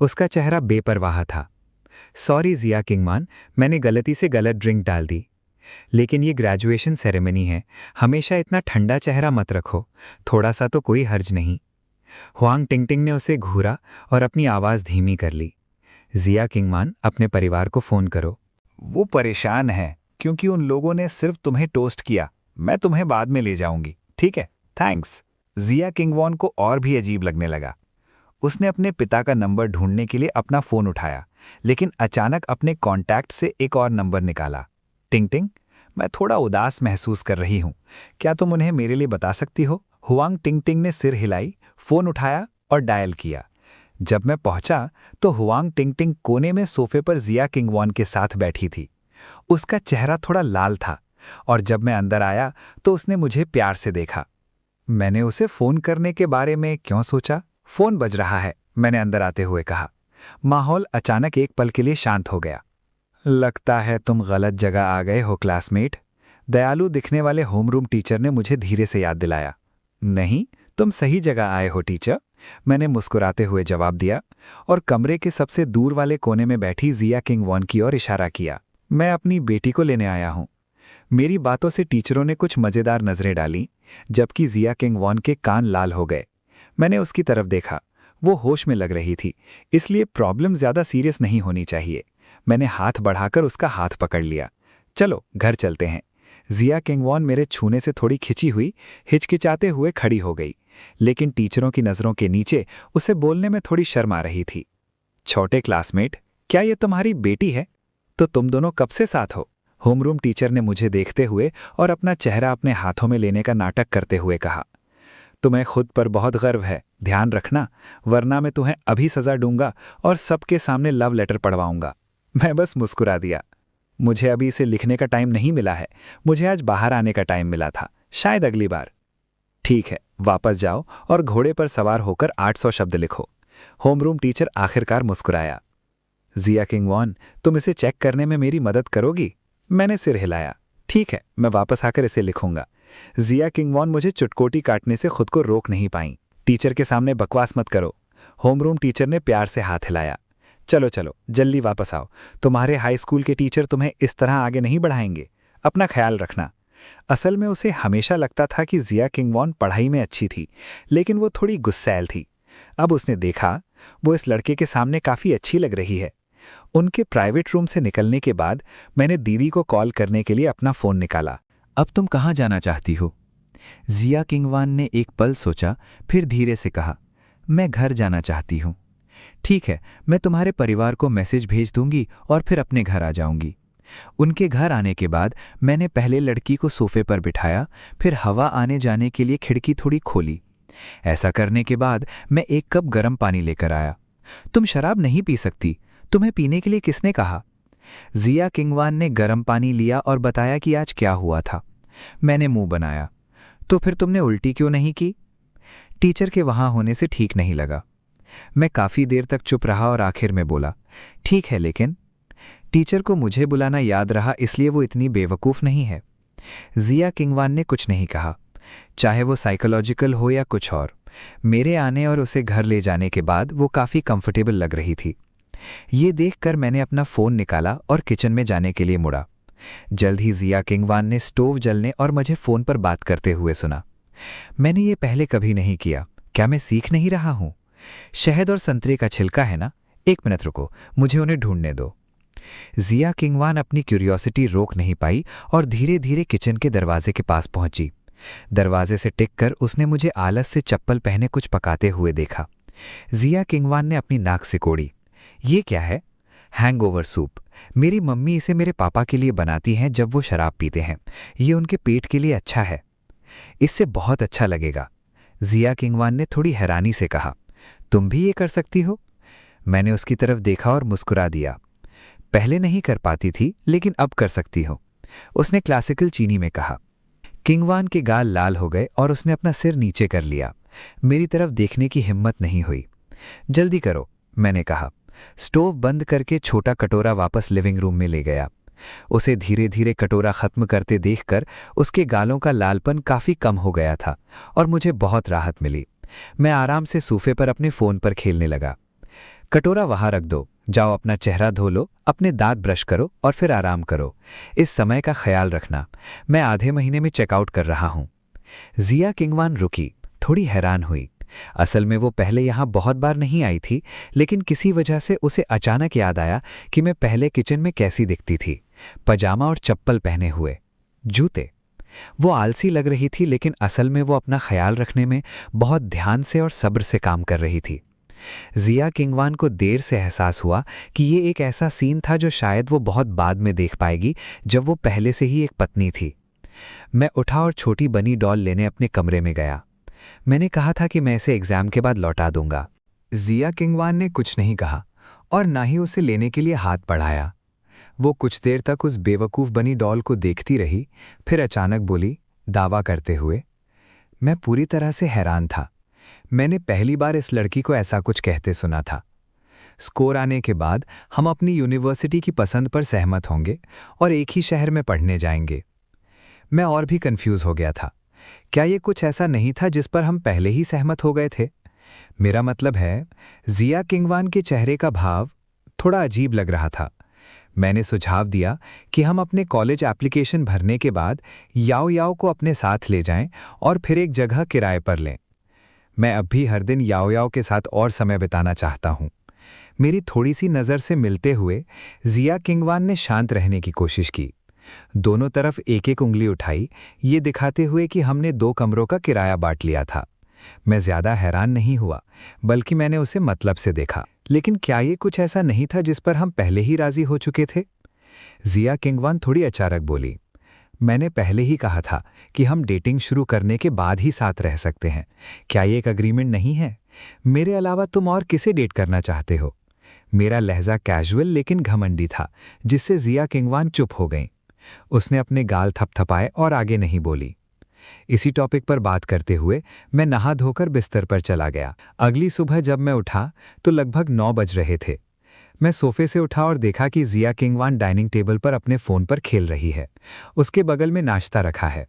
उसका चेहरा बेपरवाह था। सॉरी जिया किंगवान, मैंने गलती से गलत ड्रिंक डाल दी। लेकिन ये ग्रेजुएशन सेरेमनी है, हमेशा इतना ठंडा चेहरा मत रखो, थोड़ा सा तो कोई हर्ज नहीं। हुआंग टिंगटिंग ने उसे घूरा और अपनी आवाज़ धीमी कर ली। जिया किंगवान, अपने परिवार को फ़ोन करो।
वो परेशान है क्योंकि उन लोगों ने सिर्फ तुम्हें टोस्ट किया। मैं तुम्हें बाद में ले जाऊंगी, ठीक है? थैंक्स। जिया किंगवॉन को और भी अजीब लगने लगा। उसने अपने पिता का नंबर ढूंढने के लिए अपना फ़ोन उठाया, लेकिन अचानक अपने कॉन्टैक्ट से एक और नंबर निकाला। टिंग टिंग, मैं थोड़ा उदास महसूस कर रही हूँ। क्या तुम उन्हें मेरे लिए बता सकती हो? हुआंग टिंगटिंग ने सिर हिलाई, फोन उठाया और डायल किया। जब मैं पहुंचा तो हुआंग टिंगटिंग कोने में सोफे पर जिया किंगवॉन के साथ बैठी थी। उसका चेहरा थोड़ा लाल था और जब मैं अंदर आया तो उसने मुझे प्यार से देखा। मैंने उसे फोन करने के बारे में क्यों सोचा? फोन बज रहा है, मैंने अंदर आते हुए कहा। माहौल अचानक एक पल के लिए शांत हो गया। लगता है तुम गलत जगह आ गए हो क्लासमेट, दयालु दिखने वाले होमरूम टीचर ने मुझे धीरे से याद दिलाया। नहीं, तुम सही जगह आए हो टीचर, मैंने मुस्कुराते हुए जवाब दिया और कमरे के सबसे दूर वाले कोने में बैठी जिया किंगवॉन की ओर इशारा किया। मैं अपनी बेटी को लेने आया हूं। मेरी बातों से टीचरों ने कुछ मजेदार नजरें डाली, जबकि जिया किंगवॉन के कान लाल हो गए। मैंने उसकी तरफ देखा, वो होश में लग रही थी, इसलिए प्रॉब्लम ज्यादा सीरियस नहीं होनी चाहिए। मैंने हाथ बढ़ाकर उसका हाथ पकड़ लिया। चलो घर चलते हैं। जिया किंगवॉन मेरे छूने से थोड़ी खिंची हुई, हिचकिचाते हुए खड़ी हो गई, लेकिन टीचरों की नज़रों के नीचे उसे बोलने में थोड़ी शर्म आ रही थी। छोटे क्लासमेट, क्या ये तुम्हारी बेटी है? तो तुम दोनों कब से साथ हो? होमरूम टीचर ने मुझे देखते हुए और अपना चेहरा अपने हाथों में लेने का नाटक करते हुए कहा। तुम्हें खुद पर बहुत गर्व है, ध्यान रखना, वरना मैं तुम्हें अभी सजा दूंगा और सबके सामने लव लेटर पढ़वाऊंगा। मैं बस मुस्कुरा दिया। मुझे अभी इसे लिखने का टाइम नहीं मिला है, मुझे आज बाहर आने का टाइम मिला था, शायद अगली बार। ठीक है, वापस जाओ और घोड़े पर सवार होकर 800 शब्द लिखो। होमरूम टीचर आखिरकार मुस्कुराया। जिया किंगवॉन, तुम इसे चेक करने में मेरी मदद करोगी? मैंने सिर हिलाया। ठीक है, मैं वापस आकर इसे लिखूंगा। जिया किंगवॉन मुझे चुटकोटी काटने से खुद को रोक नहीं पाई। टीचर के सामने बकवास मत करो। होमरूम टीचर ने प्यार से हाथ हिलाया। चलो चलो, जल्दी वापस आओ, तुम्हारे हाई स्कूल के टीचर तुम्हें इस तरह आगे नहीं बढ़ाएंगे। अपना ख्याल रखना। असल में उसे हमेशा लगता था कि जिया किंगवॉन पढ़ाई में अच्छी थी, लेकिन वो थोड़ी गुस्सैल थी। अब उसने देखा वो इस लड़के के सामने काफ़ी अच्छी लग रही है। उनके प्राइवेट रूम से निकलने के बाद मैंने दीदी को कॉल करने के लिए अपना फ़ोन निकाला।
अब तुम कहाँ जाना चाहती हो? जिया किंगवॉन ने एक पल सोचा, फिर धीरे से कहा, मैं घर जाना चाहती हूँ। ठीक है, मैं तुम्हारे परिवार को मैसेज भेज दूंगी और फिर अपने घर आ जाऊंगी। उनके घर आने के बाद मैंने पहले लड़की को सोफे पर बिठाया, फिर हवा आने जाने के लिए खिड़की थोड़ी खोली। ऐसा करने के बाद मैं एक कप गर्म पानी लेकर आया। तुम शराब नहीं पी सकती, तुम्हें पीने के लिए किसने कहा? जिया किंगवॉन ने गर्म पानी लिया और बताया कि आज क्या हुआ था। मैंने मुंह बनाया। तो फिर तुमने उल्टी क्यों नहीं की? टीचर के वहां होने से ठीक नहीं लगा। मैं काफ़ी देर तक चुप रहा और आखिर में बोला, ठीक है, लेकिन टीचर को मुझे बुलाना याद रहा, इसलिए वो इतनी बेवकूफ़ नहीं है। जिया किंगवॉन ने कुछ नहीं कहा, चाहे वो साइकोलॉजिकल हो या कुछ और। मेरे आने और उसे घर ले जाने के बाद वो काफ़ी कंफर्टेबल लग रही थी। ये देखकर मैंने अपना फ़ोन निकाला और किचन में जाने के लिए मुड़ा। जल्द ही जिया किंगवॉन ने स्टोव जलने और मुझे फ़ोन पर बात करते हुए सुना। मैंने ये पहले कभी नहीं किया। क्या मैं सीख नहीं रहा हूँ? शहद और संतरे का छिलका है ना? एक मिनट रुको, मुझे उन्हें ढूंढने दो। जिया किंगवॉन अपनी क्यूरियोसिटी रोक नहीं पाई और धीरे धीरे किचन के दरवाजे के पास पहुंची। दरवाजे से टिककर उसने मुझे आलस से चप्पल पहने कुछ पकाते हुए देखा। जिया किंगवॉन ने अपनी नाक सिकोड़ी। ये क्या है? Hangover soup. मेरी मम्मी इसे मेरे पापा के लिए बनाती हैं जब वो शराब पीते हैं। ये उनके पेट के लिए अच्छा है। इससे बहुत अच्छा लगेगा। जिया किंगवॉन ने थोड़ी हैरानी से कहा, तुम भी ये कर सकती हो? मैंने उसकी तरफ देखा और मुस्कुरा दिया। पहले नहीं कर पाती थी, लेकिन अब कर सकती हो, उसने क्लासिकल चीनी में कहा। किंगवॉन के गाल लाल हो गए और उसने अपना सिर नीचे कर लिया। मेरी तरफ देखने की हिम्मत नहीं हुई। जल्दी करो, मैंने कहा। स्टोव बंद करके छोटा कटोरा वापस लिविंग रूम में ले गया। उसे धीरे धीरे कटोरा खत्म करते देखकर उसके गालों का लालपन काफ़ी कम हो गया था और मुझे बहुत राहत मिली। मैं आराम से सोफे पर अपने फ़ोन पर खेलने लगा। कटोरा वहाँ रख दो, जाओ अपना चेहरा धो लो, अपने दांत ब्रश करो और फिर आराम करो। इस समय का ख्याल रखना, मैं आधे महीने में चेकआउट कर रहा हूँ। जिया किंगवॉन रुकी, थोड़ी हैरान हुई। असल में वो पहले यहाँ बहुत बार नहीं आई थी, लेकिन किसी वजह से उसे अचानक याद आया कि मैं पहले किचन में कैसी दिखती थी, पजामा और चप्पल पहने हुए, जूते। वो आलसी लग रही थी, लेकिन असल में वो अपना ख्याल रखने में बहुत ध्यान से और सब्र से काम कर रही थी। जिया किंगवान को देर से एहसास हुआ कि ये एक ऐसा सीन था जो शायद वो बहुत बाद में देख पाएगी, जब वो पहले से ही एक पत्नी थी। मैं उठा और छोटी बनी डॉल लेने अपने कमरे में गया। मैंने कहा था कि मैं इसे एग्जाम के बाद लौटा दूंगा।
जिया किंगवान ने कुछ नहीं कहा और ना ही उसे लेने के लिए हाथ बढ़ाया। वो कुछ देर तक उस बेवकूफ़ बनी डॉल को देखती रही, फिर अचानक बोली, दावा करते हुए। मैं पूरी तरह से हैरान था। मैंने पहली बार इस लड़की को ऐसा कुछ कहते सुना था। स्कोर आने के बाद हम अपनी यूनिवर्सिटी की पसंद पर सहमत होंगे और एक ही शहर में पढ़ने जाएंगे। मैं और भी कंफ्यूज हो गया था। क्या ये कुछ ऐसा नहीं था जिस पर हम पहले ही सहमत हो गए थे? मेरा मतलब है, जिया किंगवान के चेहरे का भाव थोड़ा अजीब लग रहा था। मैंने सुझाव दिया कि हम अपने कॉलेज एप्लीकेशन भरने के बाद याओ याओ को अपने साथ ले जाएं और फिर एक जगह किराए पर लें। मैं अब भी हर दिन याओ याओ के साथ और समय बिताना चाहता हूं। मेरी थोड़ी सी नज़र से मिलते हुए जिया किंगवान ने शांत रहने की कोशिश की। दोनों तरफ एक एक उंगली उठाई, ये दिखाते हुए कि हमने 2 कमरों का किराया बांट लिया था। मैं ज्यादा हैरान नहीं हुआ, बल्कि मैंने उसे मतलब से देखा। लेकिन क्या ये कुछ ऐसा नहीं था जिस पर हम पहले ही राजी हो चुके थे? जिया किंगवान थोड़ी अचानक बोली, मैंने पहले ही कहा था कि हम डेटिंग शुरू करने के बाद ही साथ रह सकते हैं। क्या ये एक अग्रीमेंट नहीं है? मेरे अलावा तुम और किसे डेट करना चाहते हो? मेरा लहजा कैजुअल लेकिन घमंडी था, जिससे जिया किंगवान चुप हो गई। उसने अपने गाल थपथपाए और आगे नहीं बोली। इसी टॉपिक पर बात करते हुए मैं नहा धोकर बिस्तर पर चला गया। अगली सुबह जब मैं उठा तो लगभग 9 बज रहे थे। मैं सोफे से उठा और देखा कि जिया किंगवान डाइनिंग टेबल पर अपने फ़ोन पर खेल रही है। उसके बगल में नाश्ता रखा है।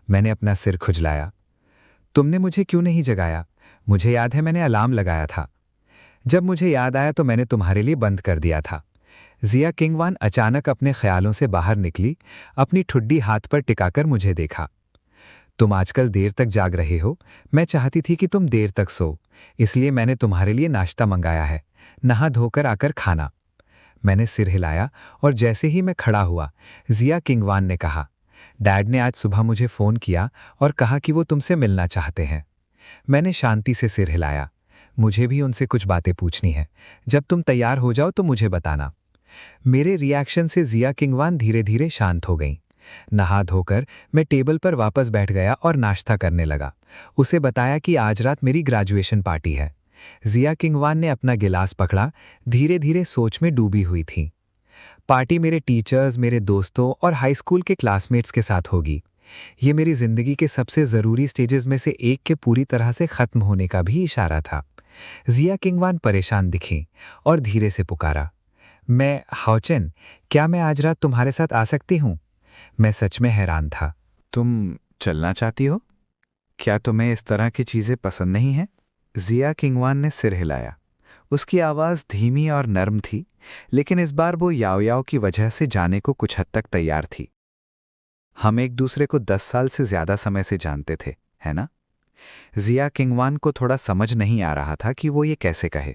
मैंने अपना सिर खुजलाया। तुमने मुझे क्यों नहीं जगाया? मुझे याद है मैंने अलार्म लगाया था। जब मुझे याद आया तो मैंने तुम्हारे लिए बंद कर दिया था। जिया किंगवान अचानक अपने ख्यालों से बाहर निकली, अपनी ठुड्डी हाथ पर टिकाकर मुझे देखा। तुम आजकल देर तक जाग रहे हो। मैं चाहती थी कि तुम देर तक सो, इसलिए मैंने तुम्हारे लिए नाश्ता मंगाया है। नहा धोकर आकर खाना। मैंने सिर हिलाया और जैसे ही मैं खड़ा हुआ, जिया किंगवान ने कहा, डैड ने आज सुबह मुझे फ़ोन किया और कहा कि वो तुमसे मिलना चाहते हैं। मैंने शांति से सिर हिलाया। मुझे भी उनसे कुछ बातें पूछनी है। जब तुम तैयार हो जाओ तो मुझे बताना। मेरे रिएक्शन से जिया किंगवान धीरे धीरे शांत हो गई। नहा धोकर मैं टेबल पर वापस बैठ गया और नाश्ता करने लगा। उसे बताया कि आज रात मेरी ग्रेजुएशन पार्टी है। जिया किंगवान ने अपना गिलास पकड़ा, धीरे धीरे सोच में डूबी हुई थी। पार्टी मेरे टीचर्स, मेरे दोस्तों और हाई स्कूल के क्लासमेट्स के साथ होगी। ये मेरी जिंदगी के सबसे ज़रूरी स्टेजेस में से एक के पूरी तरह से ख़त्म होने का भी इशारा था। जिया किंगवान परेशान दिखी और धीरे से पुकारा, मैं हाओचेन, क्या मैं आज रात तुम्हारे साथ आ सकती हूँ? मैं सच में हैरान था। तुम चलना चाहती हो? क्या तुम्हें इस तरह की चीज़ें पसंद नहीं हैं? जिया किंगवान ने सिर हिलाया। उसकी आवाज़ धीमी और नर्म थी, लेकिन इस बार वो याओ याओ की वजह से जाने को कुछ हद तक तैयार थी। हम एक दूसरे को 10 साल से ज़्यादा समय से जानते थे, है ना? जिया किंगवान को थोड़ा समझ नहीं आ रहा था कि वो ये कैसे कहे।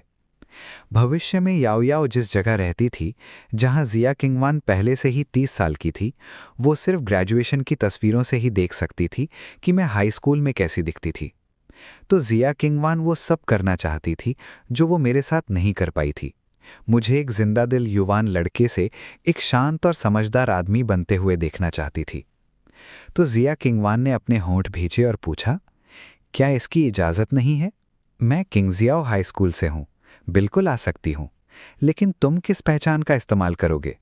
भविष्य में याओ याओ जिस जगह रहती थी, जहां जिया किंगवान पहले से ही 30 साल की थी, वो सिर्फ ग्रेजुएशन की तस्वीरों से ही देख सकती थी कि मैं हाई स्कूल में कैसी दिखती थी। तो जिया किंगवान वो सब करना चाहती थी जो वो मेरे साथ नहीं कर पाई थी। मुझे एक जिंदा दिल युवान लड़के से एक शांत और समझदार आदमी बनते हुए देखना चाहती थी। तो जिया किंगवान ने अपने होंठ भींचे और पूछा, क्या इसकी इजाज़त नहीं है? मैं किंगजियाओ हाई स्कूल से हूँ, बिल्कुल आ सकती हूँ, लेकिन तुम किस पहचान का इस्तेमाल करोगे?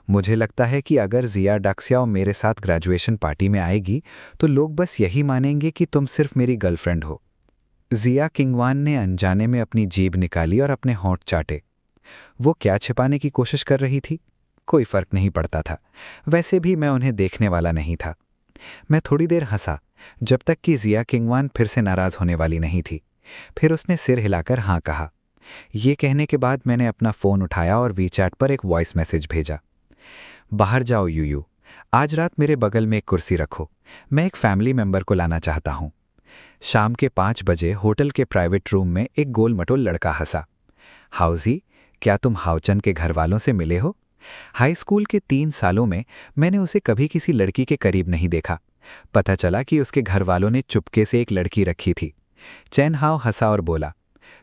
मुझे लगता है कि अगर जिया डक्सियाओ मेरे साथ ग्रेजुएशन पार्टी में आएगी तो लोग बस यही मानेंगे कि तुम सिर्फ मेरी गर्लफ्रेंड हो। जिया किंगवान ने अनजाने में अपनी जीभ निकाली और अपने होंठ चाटे। वो क्या छिपाने की कोशिश कर रही थी? कोई फर्क नहीं पड़ता था। वैसे भी मैं उन्हें देखने वाला नहीं था। मैं थोड़ी देर हंसा, जब तक कि जिया किंगवान फिर से नाराज होने वाली नहीं थी। फिर उसने सिर हिलाकर हाँ कहा। ये कहने के बाद मैंने अपना फ़ोन उठाया और वीचैट पर एक वॉइस मैसेज भेजा। बाहर जाओ यूयू, आज रात मेरे बगल में एक कुर्सी रखो, मैं एक फैमिली मेंबर को लाना चाहता हूँ। शाम के 5 बजे होटल के प्राइवेट रूम में एक गोल मटोल लड़का हंसा। हाउजी, क्या तुम हाओचन के घर वालों से मिले हो? हाई स्कूल के 3 सालों में मैंने उसे कभी किसी लड़की के करीब नहीं देखा। पता चला कि उसके घर वालों ने चुपके से एक लड़की रखी थी। चैन हाओ हंसा और बोला,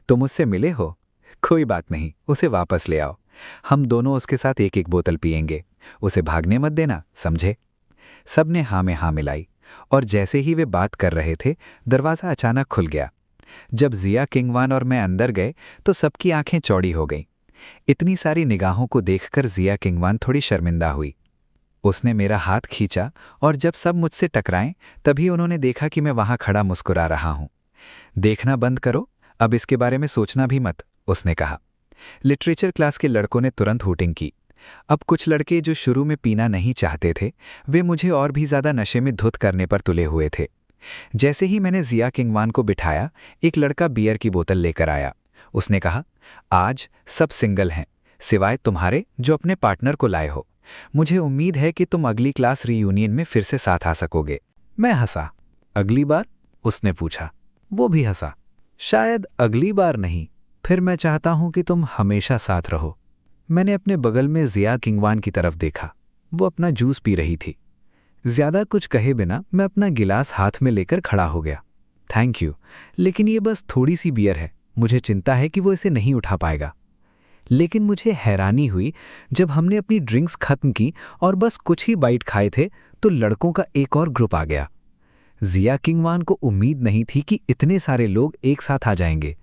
तुम उससे मिले हो? कोई बात नहीं, उसे वापस ले आओ। हम दोनों उसके साथ एक एक बोतल पिएंगे। उसे भागने मत देना, समझे? सबने हाँ में हाँ मिलाई और जैसे ही वे बात कर रहे थे, दरवाज़ा अचानक खुल गया। जब जिया किंगवान और मैं अंदर गए तो सबकी आंखें चौड़ी हो गईं। इतनी सारी निगाहों को देखकर जिया किंगवान थोड़ी शर्मिंदा हुई। उसने मेरा हाथ खींचा और जब सब मुझसे टकराएं तभी उन्होंने देखा कि मैं वहां खड़ा मुस्कुरा रहा हूं। देखना बंद करो, अब इसके बारे में सोचना भी मत, उसने कहा। लिटरेचर क्लास के लड़कों ने तुरंत हूटिंग की। अब कुछ लड़के जो शुरू में पीना नहीं चाहते थे, वे मुझे और भी ज्यादा नशे में धुत करने पर तुले हुए थे। जैसे ही मैंने जिया किंगवान को बिठाया, एक लड़का बियर की बोतल लेकर आया। उसने कहा, आज सब सिंगल हैं, सिवाय तुम्हारे जो अपने पार्टनर को लाए हो। मुझे उम्मीद है कि तुम अगली क्लास रीयूनियन में फिर से साथ आ सकोगे। मैं हंसा। अगली बार? उसने पूछा। वो भी हंसा। शायद अगली बार नहीं, फिर मैं चाहता हूं कि तुम हमेशा साथ रहो। मैंने अपने बगल में जिया किंगवान की तरफ देखा। वो अपना जूस पी रही थी। ज्यादा कुछ कहे बिना मैं अपना गिलास हाथ में लेकर खड़ा हो गया। थैंक यू, लेकिन ये बस थोड़ी सी बियर है, मुझे चिंता है कि वो इसे नहीं उठा पाएगा। लेकिन मुझे हैरानी हुई जब हमने अपनी ड्रिंक्स खत्म की और बस कुछ ही बाइट खाए थे तो लड़कों का एक और ग्रुप आ गया। जिया किंगवान को उम्मीद नहीं थी कि इतने सारे लोग एक साथ आ जाएंगे।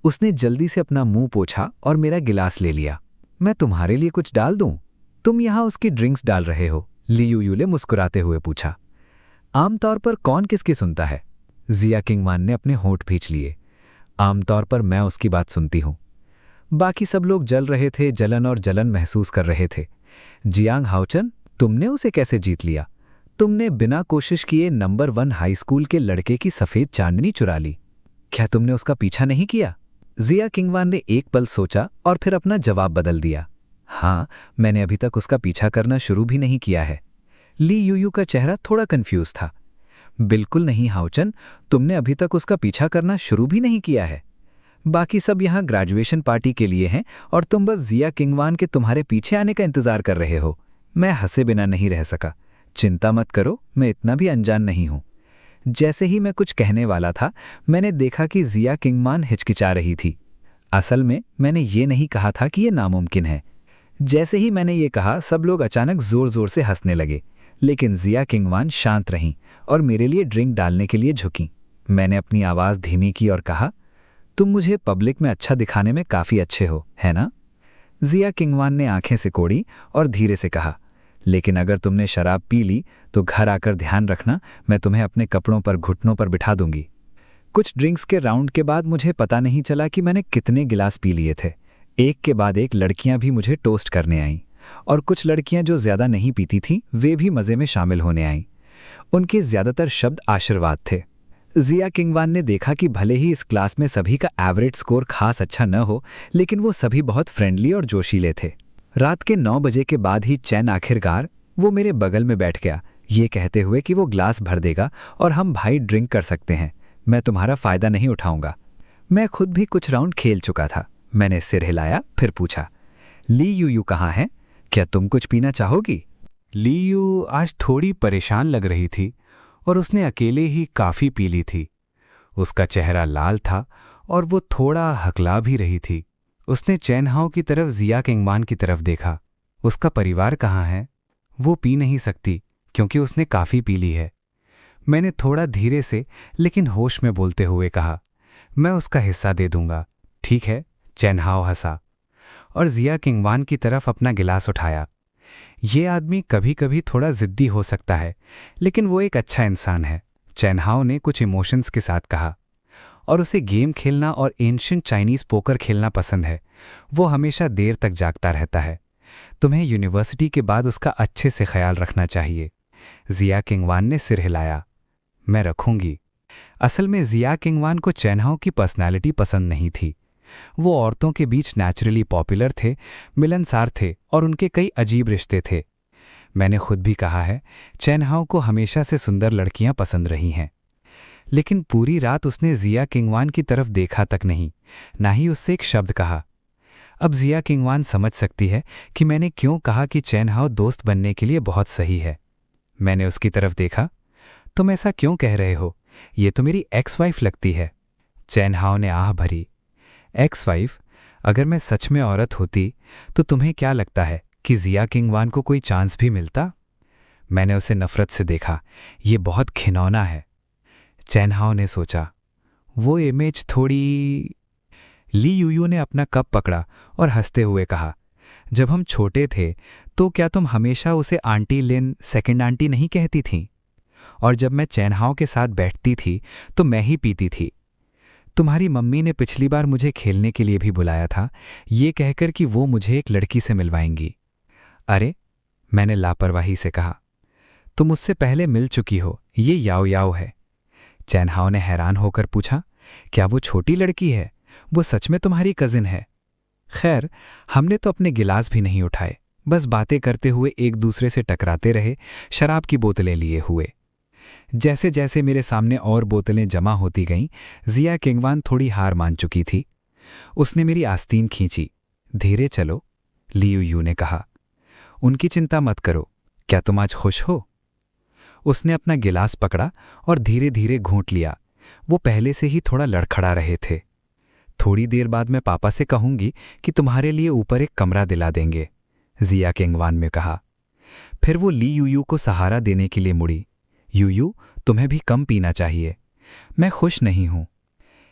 उसने जल्दी से अपना मुंह पोंछा और मेरा गिलास ले लिया। मैं तुम्हारे लिए कुछ डाल दूं? तुम यहां उसकी ड्रिंक्स डाल रहे हो? लियू ने मुस्कुराते हुए पूछा। आमतौर पर कौन किसकी सुनता है? जिया किंगवान ने अपने होंठ भींच लिए। आमतौर पर मैं उसकी बात सुनती हूं। बाकी सब लोग जल रहे थे, जलन महसूस कर रहे थे। जियांग हाओचन, तुमने उसे कैसे जीत लिया? तुमने बिना कोशिश किए नंबर 1 हाई स्कूल के लड़के की सफेद चांदनी चुरा ली। क्या तुमने उसका पीछा नहीं किया? जिया किंगवान ने एक पल सोचा और फिर अपना जवाब बदल दिया। हाँ, मैंने अभी तक उसका पीछा करना शुरू भी नहीं किया है। ली यूयू का चेहरा थोड़ा कंफ्यूज था। बिल्कुल नहीं हाओचन, तुमने अभी तक उसका पीछा करना शुरू भी नहीं किया है। बाकी सब यहाँ ग्रेजुएशन पार्टी के लिए हैं और तुम बस जिया किंगवान के तुम्हारे पीछे आने का इंतजार कर रहे हो। मैं हंसे बिना नहीं रह सका। चिंता मत करो, मैं इतना भी अनजान नहीं हूं। जैसे ही मैं कुछ कहने वाला था, मैंने देखा कि जिया किंगवान हिचकिचा रही थी। असल में मैंने ये नहीं कहा था कि ये नामुमकिन है। जैसे ही मैंने ये कहा, सब लोग अचानक जोर जोर से हंसने लगे, लेकिन जिया किंगवान शांत रहीं और मेरे लिए ड्रिंक डालने के लिए झुकीं। मैंने अपनी आवाज़ धीमी की और कहा, तुम मुझे पब्लिक में अच्छा दिखाने में काफ़ी अच्छे हो, है ना? जिया किंगवान ने आंखें सिकोड़ी और धीरे से कहा, लेकिन अगर तुमने शराब पी ली तो घर आकर ध्यान रखना, मैं तुम्हें अपने कपड़ों पर घुटनों पर बिठा दूंगी। कुछ ड्रिंक्स के राउंड के बाद मुझे पता नहीं चला कि मैंने कितने गिलास पी लिए थे। एक के बाद एक लड़कियां भी मुझे टोस्ट करने आईं और कुछ लड़कियां जो ज्यादा नहीं पीती थीं, वे भी मज़े में शामिल होने आईं। उनके ज्यादातर शब्द आशीर्वाद थे। जिया किंगवान ने देखा कि भले ही इस क्लास में सभी का एवरेज स्कोर खास अच्छा न हो, लेकिन वो सभी बहुत फ्रेंडली और जोशीले थे। रात के 9 बजे के बाद ही चैन आखिरकार वो मेरे बगल में बैठ गया, ये कहते हुए कि वो ग्लास भर देगा और हम भाई ड्रिंक कर सकते हैं। मैं तुम्हारा फ़ायदा नहीं उठाऊंगा। मैं खुद भी कुछ राउंड खेल चुका था। मैंने सिर हिलाया, फिर पूछा, ली यूयू कहाँ है? क्या तुम कुछ पीना चाहोगी? ली यू आज थोड़ी परेशान लग रही थी और उसने अकेले ही काफ़ी पी ली थी। उसका चेहरा लाल था और वो थोड़ा हकला भी रही थी। उसने चैन हाओ की तरफ जिया किंगवान की तरफ देखा। उसका परिवार कहाँ है? वो पी नहीं सकती क्योंकि उसने काफ़ी पी ली है। मैंने थोड़ा धीरे से लेकिन होश में बोलते हुए कहा, मैं उसका हिस्सा दे दूंगा, ठीक है? चैन हाओ हंसा और जिया किंगवान की तरफ अपना गिलास उठाया। ये आदमी कभी कभी थोड़ा जिद्दी हो सकता है, लेकिन वो एक अच्छा इंसान है, चैन हाओ ने कुछ इमोशंस के साथ कहा। और उसे गेम खेलना और एंशिएंट चाइनीज पोकर खेलना पसंद है। वो हमेशा देर तक जागता रहता है। तुम्हें यूनिवर्सिटी के बाद उसका अच्छे से ख्याल रखना चाहिए। जिया किंगवान ने सिर हिलाया। मैं रखूंगी। असल में जिया किंगवान को चैन हाओ की पर्सनैलिटी पसंद नहीं थी। वो औरतों के बीच नेचुरली पॉपुलर थे, मिलनसार थे और उनके कई अजीब रिश्ते थे। मैंने खुद भी कहा है, चैन हाओ को हमेशा से सुंदर लड़कियां पसंद रही हैं। लेकिन पूरी रात उसने जिया किंगवान की तरफ देखा तक नहीं, ना ही उससे एक शब्द कहा। अब जिया किंगवान समझ सकती है कि मैंने क्यों कहा कि चैन हाओ दोस्त बनने के लिए बहुत सही है। मैंने उसकी तरफ देखा। तुम ऐसा क्यों कह रहे हो? ये तो मेरी एक्स वाइफ लगती है। चैन हाओ ने आह भरी।
एक्स वाइफ, अगर मैं सच में औरत होती तो तुम्हें क्या लगता है कि जिया किंगवान को कोई चांस भी मिलता? मैंने उसे नफरत से देखा। ये बहुत घिनौना है। चैन हाओ ने सोचा, वो इमेज थोड़ी। ली यूयू ने अपना कप पकड़ा और हंसते हुए कहा, जब हम छोटे थे तो क्या तुम हमेशा उसे आंटी लिन, सेकंड आंटी नहीं कहती थीं? और जब मैं चैन हाओ के साथ बैठती थी तो मैं ही पीती थी। तुम्हारी मम्मी ने पिछली बार मुझे खेलने के लिए भी बुलाया था, ये कहकर कि वो मुझे एक लड़की से मिलवाएंगी। अरे, मैंने लापरवाही से कहा, तुम उससे पहले मिल चुकी हो, ये याओ याओ है। चैन हाओ ने हैरान होकर पूछा, क्या वो छोटी लड़की है? वो सच में तुम्हारी कजिन है? खैर, हमने तो अपने गिलास भी नहीं उठाए, बस बातें करते हुए एक दूसरे से टकराते रहे, शराब की बोतलें लिए हुए। जैसे जैसे मेरे सामने और बोतलें जमा होती गईं, जिया किंगवान थोड़ी हार मान चुकी थी। उसने मेरी आस्तीन खींची। धीरे चलो, ली यूयू ने कहा। उनकी चिंता मत करो, क्या तुम आज खुश हो? उसने अपना गिलास पकड़ा और धीरे धीरे घूंट लिया। वो पहले से ही थोड़ा लड़खड़ा रहे थे। थोड़ी देर बाद मैं पापा से कहूंगी कि तुम्हारे लिए ऊपर एक कमरा दिला देंगे, जिया किंगवान ने कहा। फिर वो ली यूयू को सहारा देने के लिए मुड़ी। यूयू, तुम्हें भी कम पीना चाहिए। मैं खुश नहीं हूं।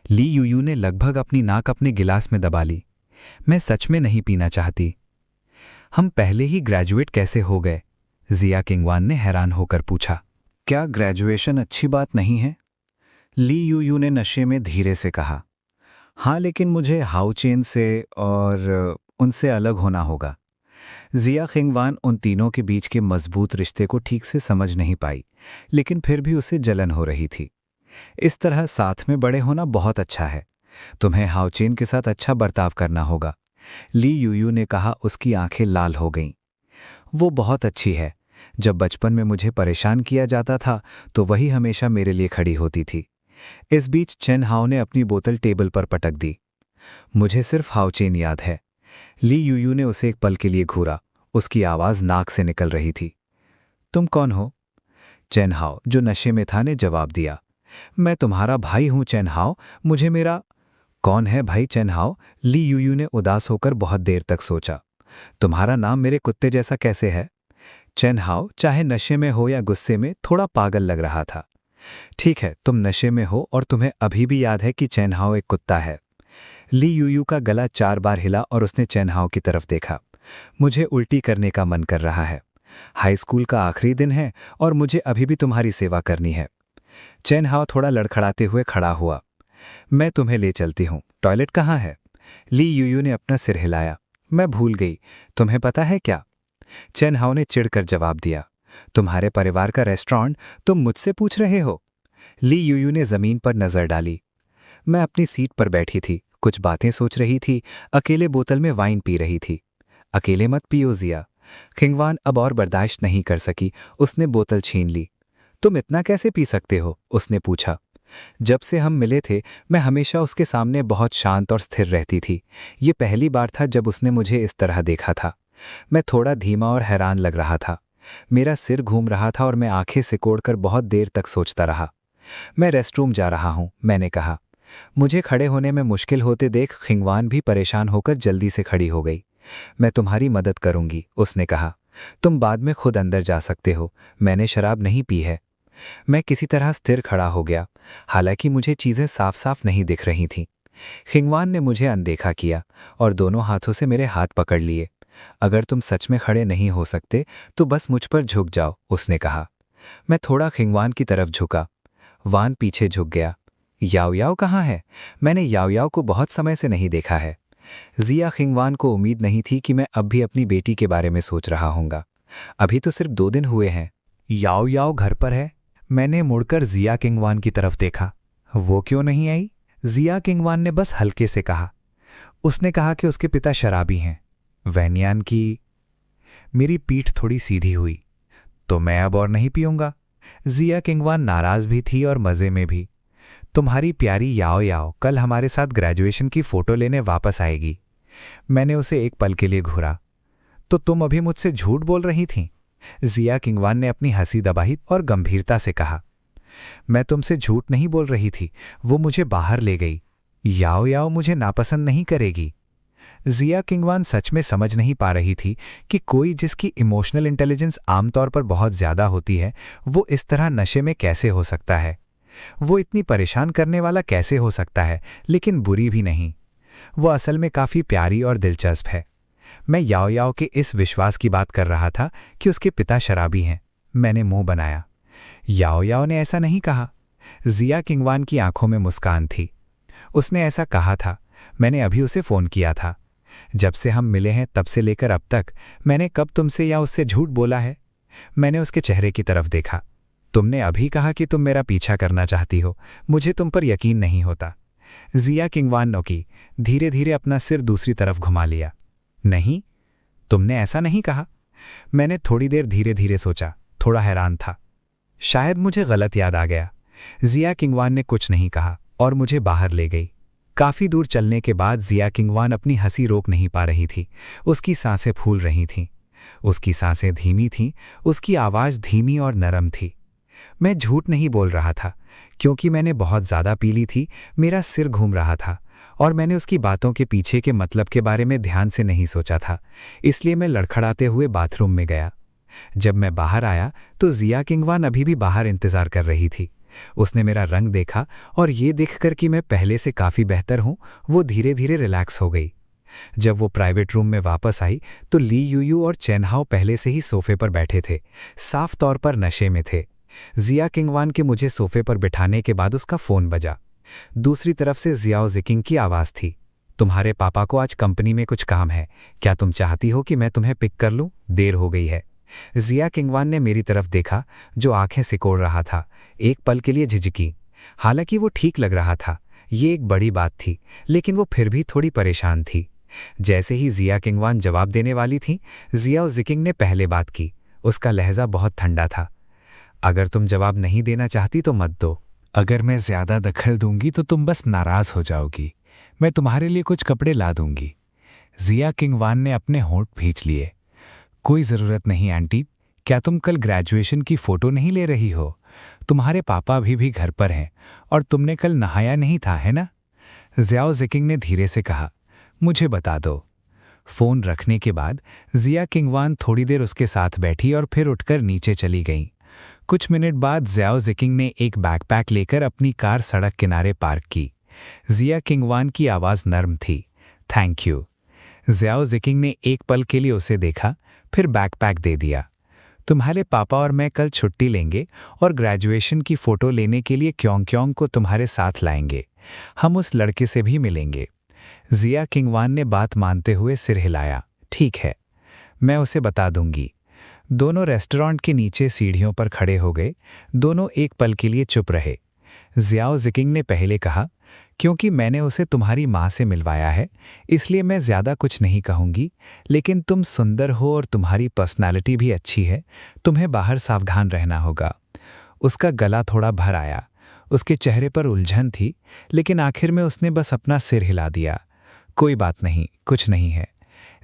ली यूयू ने लगभग अपनी नाक अपने गिलास में दबा ली। मैं सच में नहीं पीना चाहती। हम पहले ही ग्रेजुएट कैसे हो गए? जिया किंगवान ने हैरान होकर पूछा।
क्या ग्रेजुएशन अच्छी बात नहीं है? ली यूयू ने नशे में धीरे से कहा। हाँ, लेकिन मुझे हाउचेन से और उनसे अलग होना होगा। जिया किंगवान उन तीनों के बीच के मजबूत रिश्ते को ठीक से समझ नहीं पाई, लेकिन फिर भी उसे जलन हो रही थी। इस तरह साथ में बड़े होना बहुत अच्छा है। तुम्हें हाउचेन के साथ अच्छा बर्ताव करना होगा, ली यूयू ने कहा। उसकी आंखें लाल हो गईं। वो बहुत अच्छी है। जब बचपन में मुझे परेशान किया जाता था तो वही हमेशा मेरे लिए खड़ी होती थी। इस बीच चैन हाओ ने अपनी बोतल टेबल पर पटक दी। मुझे सिर्फ हाउचेन याद है। ली यूयू ने उसे एक पल के लिए घूरा। उसकी आवाज नाक से निकल रही थी। तुम कौन हो? चैन हाओ, जो नशे में था, ने जवाब दिया। मैं तुम्हारा भाई हूं चैन हाओ। मुझे मेरा कौन है भाई चैन हाओ? ली यूयू ने उदास होकर बहुत देर तक सोचा। तुम्हारा नाम मेरे कुत्ते जैसा कैसे है? चैन हाओ, चाहे नशे में हो या गुस्से में, थोड़ा पागल लग रहा था। ठीक है, तुम नशे में हो और तुम्हें अभी भी याद है कि चैन हाओ एक कुत्ता है। ली यूयू का गला 4 बार हिला और उसने चैन हाओ की तरफ देखा। मुझे उल्टी करने का मन कर रहा है। हाई स्कूल का आखिरी दिन है और मुझे अभी भी तुम्हारी सेवा करनी है। चैन हाओ थोड़ा लड़खड़ाते हुए खड़ा हुआ। मैं तुम्हें ले चलती हूँ। टॉयलेट कहाँ है? ली यूयू ने अपना सिर हिलाया। मैं भूल गई। तुम्हें पता है क्या? चैन हाओ ने चिढ़कर जवाब दिया। तुम्हारे परिवार का रेस्टोरेंट तुम मुझसे पूछ रहे हो? ली यूयू ने जमीन पर नजर डाली। मैं अपनी सीट पर बैठी थी, कुछ बातें सोच रही थी, अकेले बोतल में वाइन पी रही थी। अकेले मत पियो जिया। किंगवान अब और बर्दाश्त नहीं कर सकी। उसने बोतल छीन ली। तुम इतना कैसे पी सकते हो? उसने पूछा। जब से हम मिले थे मैं हमेशा उसके सामने बहुत शांत और स्थिर रहती थी। ये पहली बार था जब उसने मुझे इस तरह देखा था। मैं थोड़ा धीमा और हैरान लग रहा था। मेरा सिर घूम रहा था और मैं आंखें सिकोड़कर बहुत देर तक सोचता रहा। मैं रेस्टरूम जा रहा हूं, मैंने कहा। मुझे खड़े होने में मुश्किल होते देख किंगवान भी परेशान होकर जल्दी से खड़ी हो गई। मैं तुम्हारी मदद करूंगी, उसने कहा। तुम बाद में खुद अंदर जा सकते हो। मैंने शराब नहीं पी है। मैं किसी तरह स्थिर खड़ा हो गया, हालांकि मुझे चीजें साफ साफ नहीं दिख रही थीं। किंगवान ने मुझे अनदेखा किया और दोनों हाथों से मेरे हाथ पकड़ लिए। अगर तुम सच में खड़े नहीं हो सकते तो बस मुझ पर झुक जाओ, उसने कहा। मैं थोड़ा किंगवान की तरफ झुका। वान पीछे झुक गया। याओ याओ कहाँ है? मैंने याओ याओ को बहुत समय से नहीं देखा है। जिया किंगवान को उम्मीद नहीं थी कि मैं अब भी अपनी बेटी के बारे में सोच रहा हूँगा। अभी तो सिर्फ 2 दिन हुए हैं।
याओ याओ घर पर है? मैंने मुड़कर जिया किंगवान की तरफ देखा। वो क्यों नहीं आई? जिया किंगवान ने बस हल्के से कहा। उसने कहा कि उसके पिता शराबी हैं। वैन्यान की। मेरी पीठ थोड़ी सीधी हुई। तो मैं अब और नहीं पीऊंगा। जिया किंगवान नाराज भी थी और मजे में भी। तुम्हारी प्यारी याओ याओ कल हमारे साथ ग्रेजुएशन की फोटो लेने वापस आएगी। मैंने उसे एक पल के लिए घूरा। तो तुम अभी मुझसे झूठ बोल रही थीं? जिया किंगवान ने अपनी हंसी दबाई और गंभीरता से कहा। मैं तुमसे झूठ नहीं बोल रही थी, वो मुझे बाहर ले गई।
याओ याओ मुझे नापसंद नहीं करेगी। जिया किंगवान सच में समझ नहीं पा रही थी कि कोई जिसकी इमोशनल इंटेलिजेंस आमतौर पर बहुत ज़्यादा होती है वो इस तरह नशे में कैसे हो सकता है। वो इतनी परेशान करने वाला कैसे हो सकता है, लेकिन बुरी भी नहीं। वो असल में काफ़ी प्यारी और दिलचस्प है। मैं याओ याओ के इस विश्वास की बात कर रहा था कि उसके पिता शराबी हैं। मैंने मुंह बनाया। याओ याओ ने ऐसा नहीं कहा। जिया किंगवान की आंखों में मुस्कान थी। उसने ऐसा कहा था। मैंने अभी उसे फ़ोन किया था। जब से हम मिले हैं तब से लेकर अब तक मैंने कब तुमसे या उससे झूठ बोला है? मैंने उसके चेहरे की तरफ देखा। तुमने अभी कहा कि तुम मेरा पीछा करना चाहती हो। मुझे तुम पर यकीन नहीं होता। जिया किंगवान नौकी धीरे धीरे अपना सिर दूसरी तरफ घुमा लिया। नहीं, तुमने ऐसा नहीं कहा। मैंने थोड़ी देर धीरे धीरे सोचा, थोड़ा हैरान था। शायद मुझे गलत याद आ गया। जिया किंगवान ने कुछ नहीं कहा और मुझे बाहर ले गई। काफ़ी दूर चलने के बाद जिया किंगवान अपनी हंसी रोक नहीं पा रही थी। उसकी सांसें फूल रही थीं। उसकी सांसें धीमी थीं, उसकी आवाज़ धीमी और नरम थी। मैं झूठ नहीं बोल रहा था, क्योंकि मैंने बहुत ज़्यादा पी ली थी। मेरा सिर घूम रहा था और मैंने उसकी बातों के पीछे के मतलब के बारे में ध्यान से नहीं सोचा था। इसलिए मैं लड़खड़ाते हुए बाथरूम में गया। जब मैं बाहर आया तो जिया किंगवान अभी भी बाहर इंतज़ार कर रही थी। उसने मेरा रंग देखा और ये देखकर कि मैं पहले से काफ़ी बेहतर हूँ, वो धीरे धीरे रिलैक्स हो गई। जब वो प्राइवेट रूम में वापस आई तो ली यूयू और चेनहाओ पहले से ही सोफे पर बैठे थे, साफ तौर पर नशे में थे। जिया किंगवान के मुझे सोफे पर बिठाने के बाद उसका फ़ोन बजा। दूसरी तरफ से जियाओ जिकिंग की आवाज़ थी। तुम्हारे पापा को आज कंपनी में कुछ काम है, क्या तुम चाहती हो कि मैं तुम्हें पिक कर लूँ? देर हो गई है। जिया किंगवान ने मेरी तरफ देखा, जो आंखें सिकोड़ रहा था। एक पल के लिए झिझकी। हालांकि वो ठीक लग रहा था। ये एक बड़ी बात थी, लेकिन वो फिर भी थोड़ी परेशान थी। जैसे ही जिया किंगवान जवाब देने वाली थी, जियाओ जिकिंग ने पहले बात की। उसका लहजा बहुत ठंडा था। अगर तुम जवाब नहीं देना चाहती तो मत दो।
अगर मैं ज़्यादा दखल दूंगी तो तुम बस नाराज़ हो जाओगी। मैं तुम्हारे लिए कुछ कपड़े ला दूंगी। जिया किंगवान ने अपने होंठ भींच लिए। कोई ज़रूरत नहीं आंटी। क्या तुम कल ग्रेजुएशन की फ़ोटो नहीं ले रही हो? तुम्हारे पापा अभी भी घर पर हैं और तुमने कल नहाया नहीं था, है ना? जियाओ जिकिंग ने धीरे से कहा। मुझे बता दो। फ़ोन रखने के बाद जिया किंगवान थोड़ी देर उसके साथ बैठी और फिर उठकर नीचे चली गईं। कुछ मिनट बाद जियाओ जिकिंग ने एक बैकपैक लेकर अपनी कार सड़क किनारे पार्क की। जिया किंगवान की आवाज़ नर्म थी। Thank you. जियाओ जिकिंग ने एक पल के लिए उसे देखा, फिर बैकपैक दे दिया। तुम्हारे पापा और मैं कल छुट्टी लेंगे और ग्रेजुएशन की फ़ोटो लेने के लिए क्योंग क्योंग को तुम्हारे साथ लाएंगे। हम उस लड़के से भी मिलेंगे। जिया किंगवान ने बात मानते हुए सिर हिलाया। ठीक है, मैं उसे बता दूंगी। दोनों रेस्टोरेंट के नीचे सीढ़ियों पर खड़े हो गए। दोनों एक पल के लिए चुप रहे। जियाओ जिकिंग ने पहले कहा, क्योंकि मैंने उसे तुम्हारी माँ से मिलवाया है, इसलिए मैं ज़्यादा कुछ नहीं कहूँगी, लेकिन तुम सुंदर हो और तुम्हारी पर्सनालिटी भी अच्छी है। तुम्हें बाहर सावधान रहना होगा। उसका गला थोड़ा भर आया। उसके चेहरे पर उलझन थी, लेकिन आखिर में उसने बस अपना सिर हिला दिया। कोई बात नहीं, कुछ नहीं है।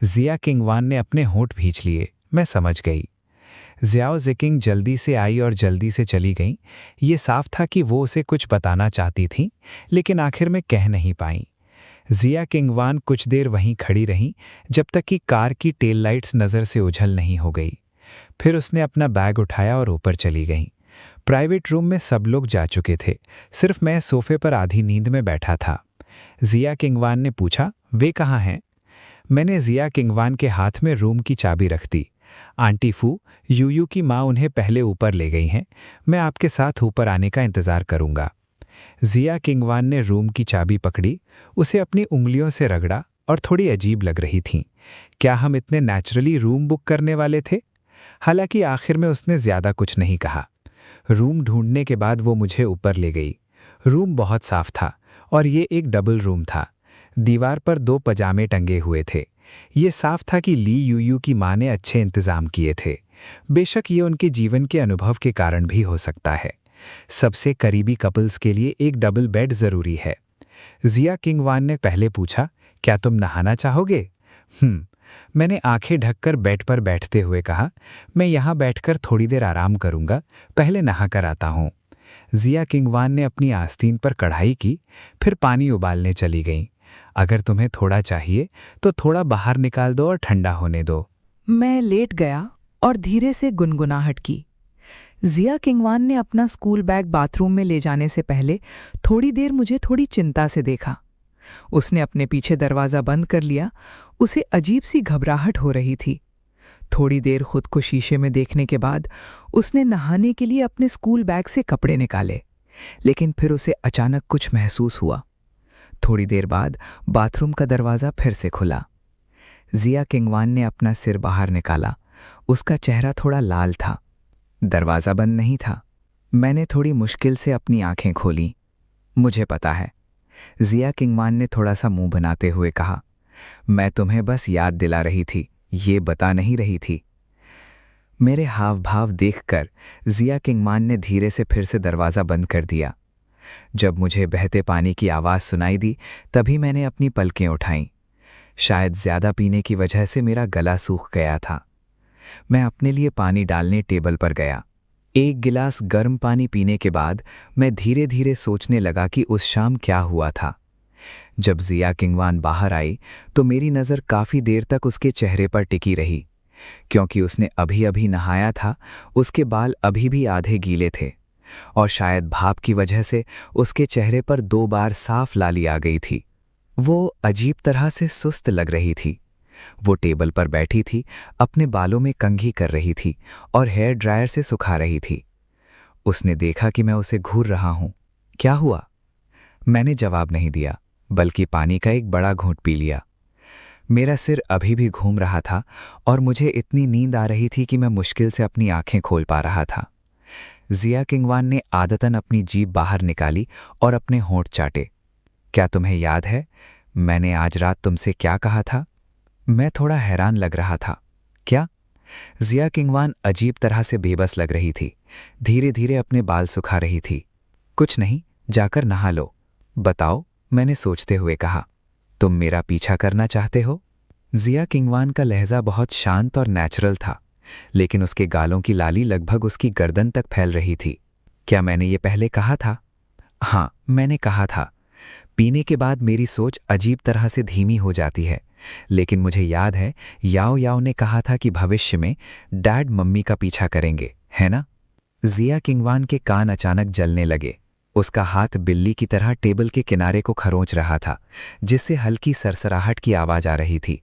जिया किंगवान ने अपने होंठ भींच लिए। मैं समझ गई। जियाओ जिकिंग जल्दी से आई और जल्दी से चली गईं। ये साफ था कि वो उसे कुछ बताना चाहती थीं, लेकिन आखिर में कह नहीं पाईं। जिया किंगवान कुछ देर वहीं खड़ी रहीं, जब तक कि कार की टेल लाइट्स नज़र से ओझल नहीं हो गई। फिर उसने अपना बैग उठाया और ऊपर चली गईं। प्राइवेट रूम में सब लोग जा चुके थे, सिर्फ मैं सोफे पर आधी नींद में बैठा था। जिया किंगवान ने पूछा, वे कहाँ हैं? मैंने जिया किंगवान के हाथ में रूम की चाबी रख दी। आंटी फू, यूयू की माँ उन्हें पहले ऊपर ले गई हैं। मैं आपके साथ ऊपर आने का इंतज़ार करूँगा। जिया किंगवान ने रूम की चाबी पकड़ी, उसे अपनी उंगलियों से रगड़ा और थोड़ी अजीब लग रही थीं। क्या हम इतने नेचुरली रूम बुक करने वाले थे? हालांकि आखिर में उसने ज़्यादा कुछ नहीं कहा। रूम ढूंढने के बाद वो मुझे ऊपर ले गई। रूम बहुत साफ था और ये एक डबल रूम था। दीवार पर 2 पजामे टंगे हुए थे। ये साफ था कि ली यूयू की माँ ने अच्छे इंतजाम किए थे। बेशक ये उनके जीवन के अनुभव के कारण भी हो सकता है। सबसे करीबी कपल्स के लिए एक डबल बेड ज़रूरी है। जिया किंगवान ने पहले पूछा, क्या तुम नहाना चाहोगे? मैंने आंखें ढककर बेड पर बैठते हुए कहा, मैं यहाँ बैठकर थोड़ी देर आराम करूँगा, पहले नहा कर आता हूँ। जिया किंगवान ने अपनी आस्तीन पर कढ़ाई की, फिर पानी उबालने चली गईं। अगर तुम्हें थोड़ा चाहिए तो थोड़ा बाहर निकाल दो और ठंडा होने दो।
मैं लेट गया और धीरे से गुनगुनाहट की। जिया किंगवान ने अपना स्कूल बैग बाथरूम में ले जाने से पहले थोड़ी देर मुझे थोड़ी चिंता से देखा। उसने अपने पीछे दरवाज़ा बंद कर लिया। उसे अजीब सी घबराहट हो रही थी। थोड़ी देर खुद को शीशे में देखने के बाद उसने नहाने के लिए अपने स्कूल बैग से कपड़े निकाले, लेकिन फिर उसे अचानक कुछ महसूस हुआ। थोड़ी देर बाद बाथरूम का दरवाज़ा फिर से खुला। जिया किंगवान ने अपना सिर बाहर निकाला। उसका चेहरा थोड़ा लाल था। दरवाज़ा बंद नहीं था। मैंने थोड़ी मुश्किल से अपनी आंखें खोलीं। मुझे पता है, जिया किंगवान ने थोड़ा सा मुंह बनाते हुए कहा, मैं तुम्हें बस याद दिला रही थी, ये बता नहीं रही थी। मेरे हाव भाव देखकर जिया किंगवान ने धीरे से फिर से दरवाज़ा बंद कर दिया। जब मुझे बहते पानी की आवाज़ सुनाई दी तभी मैंने अपनी पलकें उठाईं। शायद ज़्यादा पीने की वजह से मेरा गला सूख गया था। मैं अपने लिए पानी डालने टेबल पर गया। एक गिलास गर्म पानी पीने के बाद मैं धीरे धीरे सोचने लगा कि उस शाम क्या हुआ था। जब जिया किंगवान बाहर आई तो मेरी नज़र काफ़ी देर तक उसके चेहरे पर टिकी रही। क्योंकि उसने अभी अभी नहाया था, उसके बाल अभी भी आधे गीले थे और शायद भाप की वजह से उसके चेहरे पर 2 बार साफ लाली आ गई थी। वो अजीब तरह से सुस्त लग रही थी। वो टेबल पर बैठी थी, अपने बालों में कंघी कर रही थी और हेयर ड्रायर से सुखा रही थी। उसने देखा कि मैं उसे घूर रहा हूं। क्या हुआ? मैंने जवाब नहीं दिया, बल्कि पानी का एक बड़ा घूंट पी लिया। मेरा सिर अभी भी घूम रहा था और मुझे इतनी नींद आ रही थी कि मैं मुश्किल से अपनी आंखें खोल पा रहा था। जिया किंगवान ने आदतन अपनी जीभ बाहर निकाली और अपने होंठ चाटे। क्या तुम्हें याद है मैंने आज रात तुमसे क्या कहा था? मैं थोड़ा हैरान लग रहा था। क्या? जिया किंगवान अजीब तरह से बेबस लग रही थी। धीरे धीरे अपने बाल सुखा रही थी। कुछ नहीं, जाकर नहा लो। बताओ, मैंने सोचते हुए कहा। तुम मेरा पीछा करना चाहते हो? जिया किंगवान का लहजा बहुत शांत और नेचुरल था, लेकिन उसके गालों की लाली लगभग उसकी गर्दन तक फैल रही थी। क्या मैंने ये पहले कहा था? हाँ, मैंने कहा था। पीने के बाद मेरी सोच अजीब तरह से धीमी हो जाती है, लेकिन मुझे याद है याओ याओ ने कहा था कि भविष्य में डैड मम्मी का पीछा करेंगे, है ना? जिया किंगवान के कान अचानक जलने लगे। उसका हाथ बिल्ली की तरह टेबल के किनारे को खरोंच रहा था, जिससे हल्की सरसराहट की आवाज आ रही थी।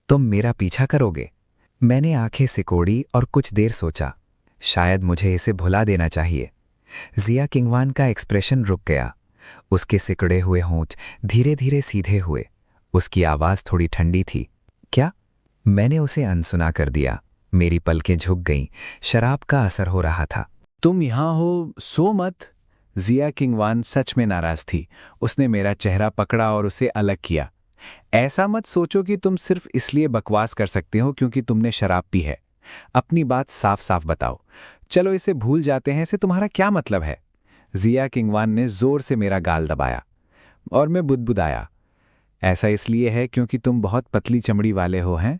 तुम मेरा पीछा करोगे? मैंने आंखें सिकोड़ी और कुछ देर सोचा। शायद मुझे इसे भुला देना चाहिए। जिया किंगवान का एक्सप्रेशन रुक गया। उसके सिकड़े हुए होंठ धीरे धीरे सीधे हुए। उसकी आवाज थोड़ी ठंडी थी। क्या? मैंने उसे अनसुना कर दिया। मेरी पलकें झुक गईं। शराब का असर हो रहा था।
तुम यहाँ हो, सो मत। जिया किंगवान सच में नाराज थी। उसने मेरा चेहरा पकड़ा और उसे अलग किया। ऐसा मत सोचो कि तुम सिर्फ इसलिए बकवास कर सकते हो क्योंकि तुमने शराब पी है। अपनी बात साफ साफ बताओ। चलो इसे भूल जाते हैं, इसे तुम्हारा क्या मतलब है? जिया किंगवान ने जोर से मेरा गाल दबाया और मैं बुदबुदाया। ऐसा इसलिए है क्योंकि तुम बहुत पतली चमड़ी वाले हो, हैं?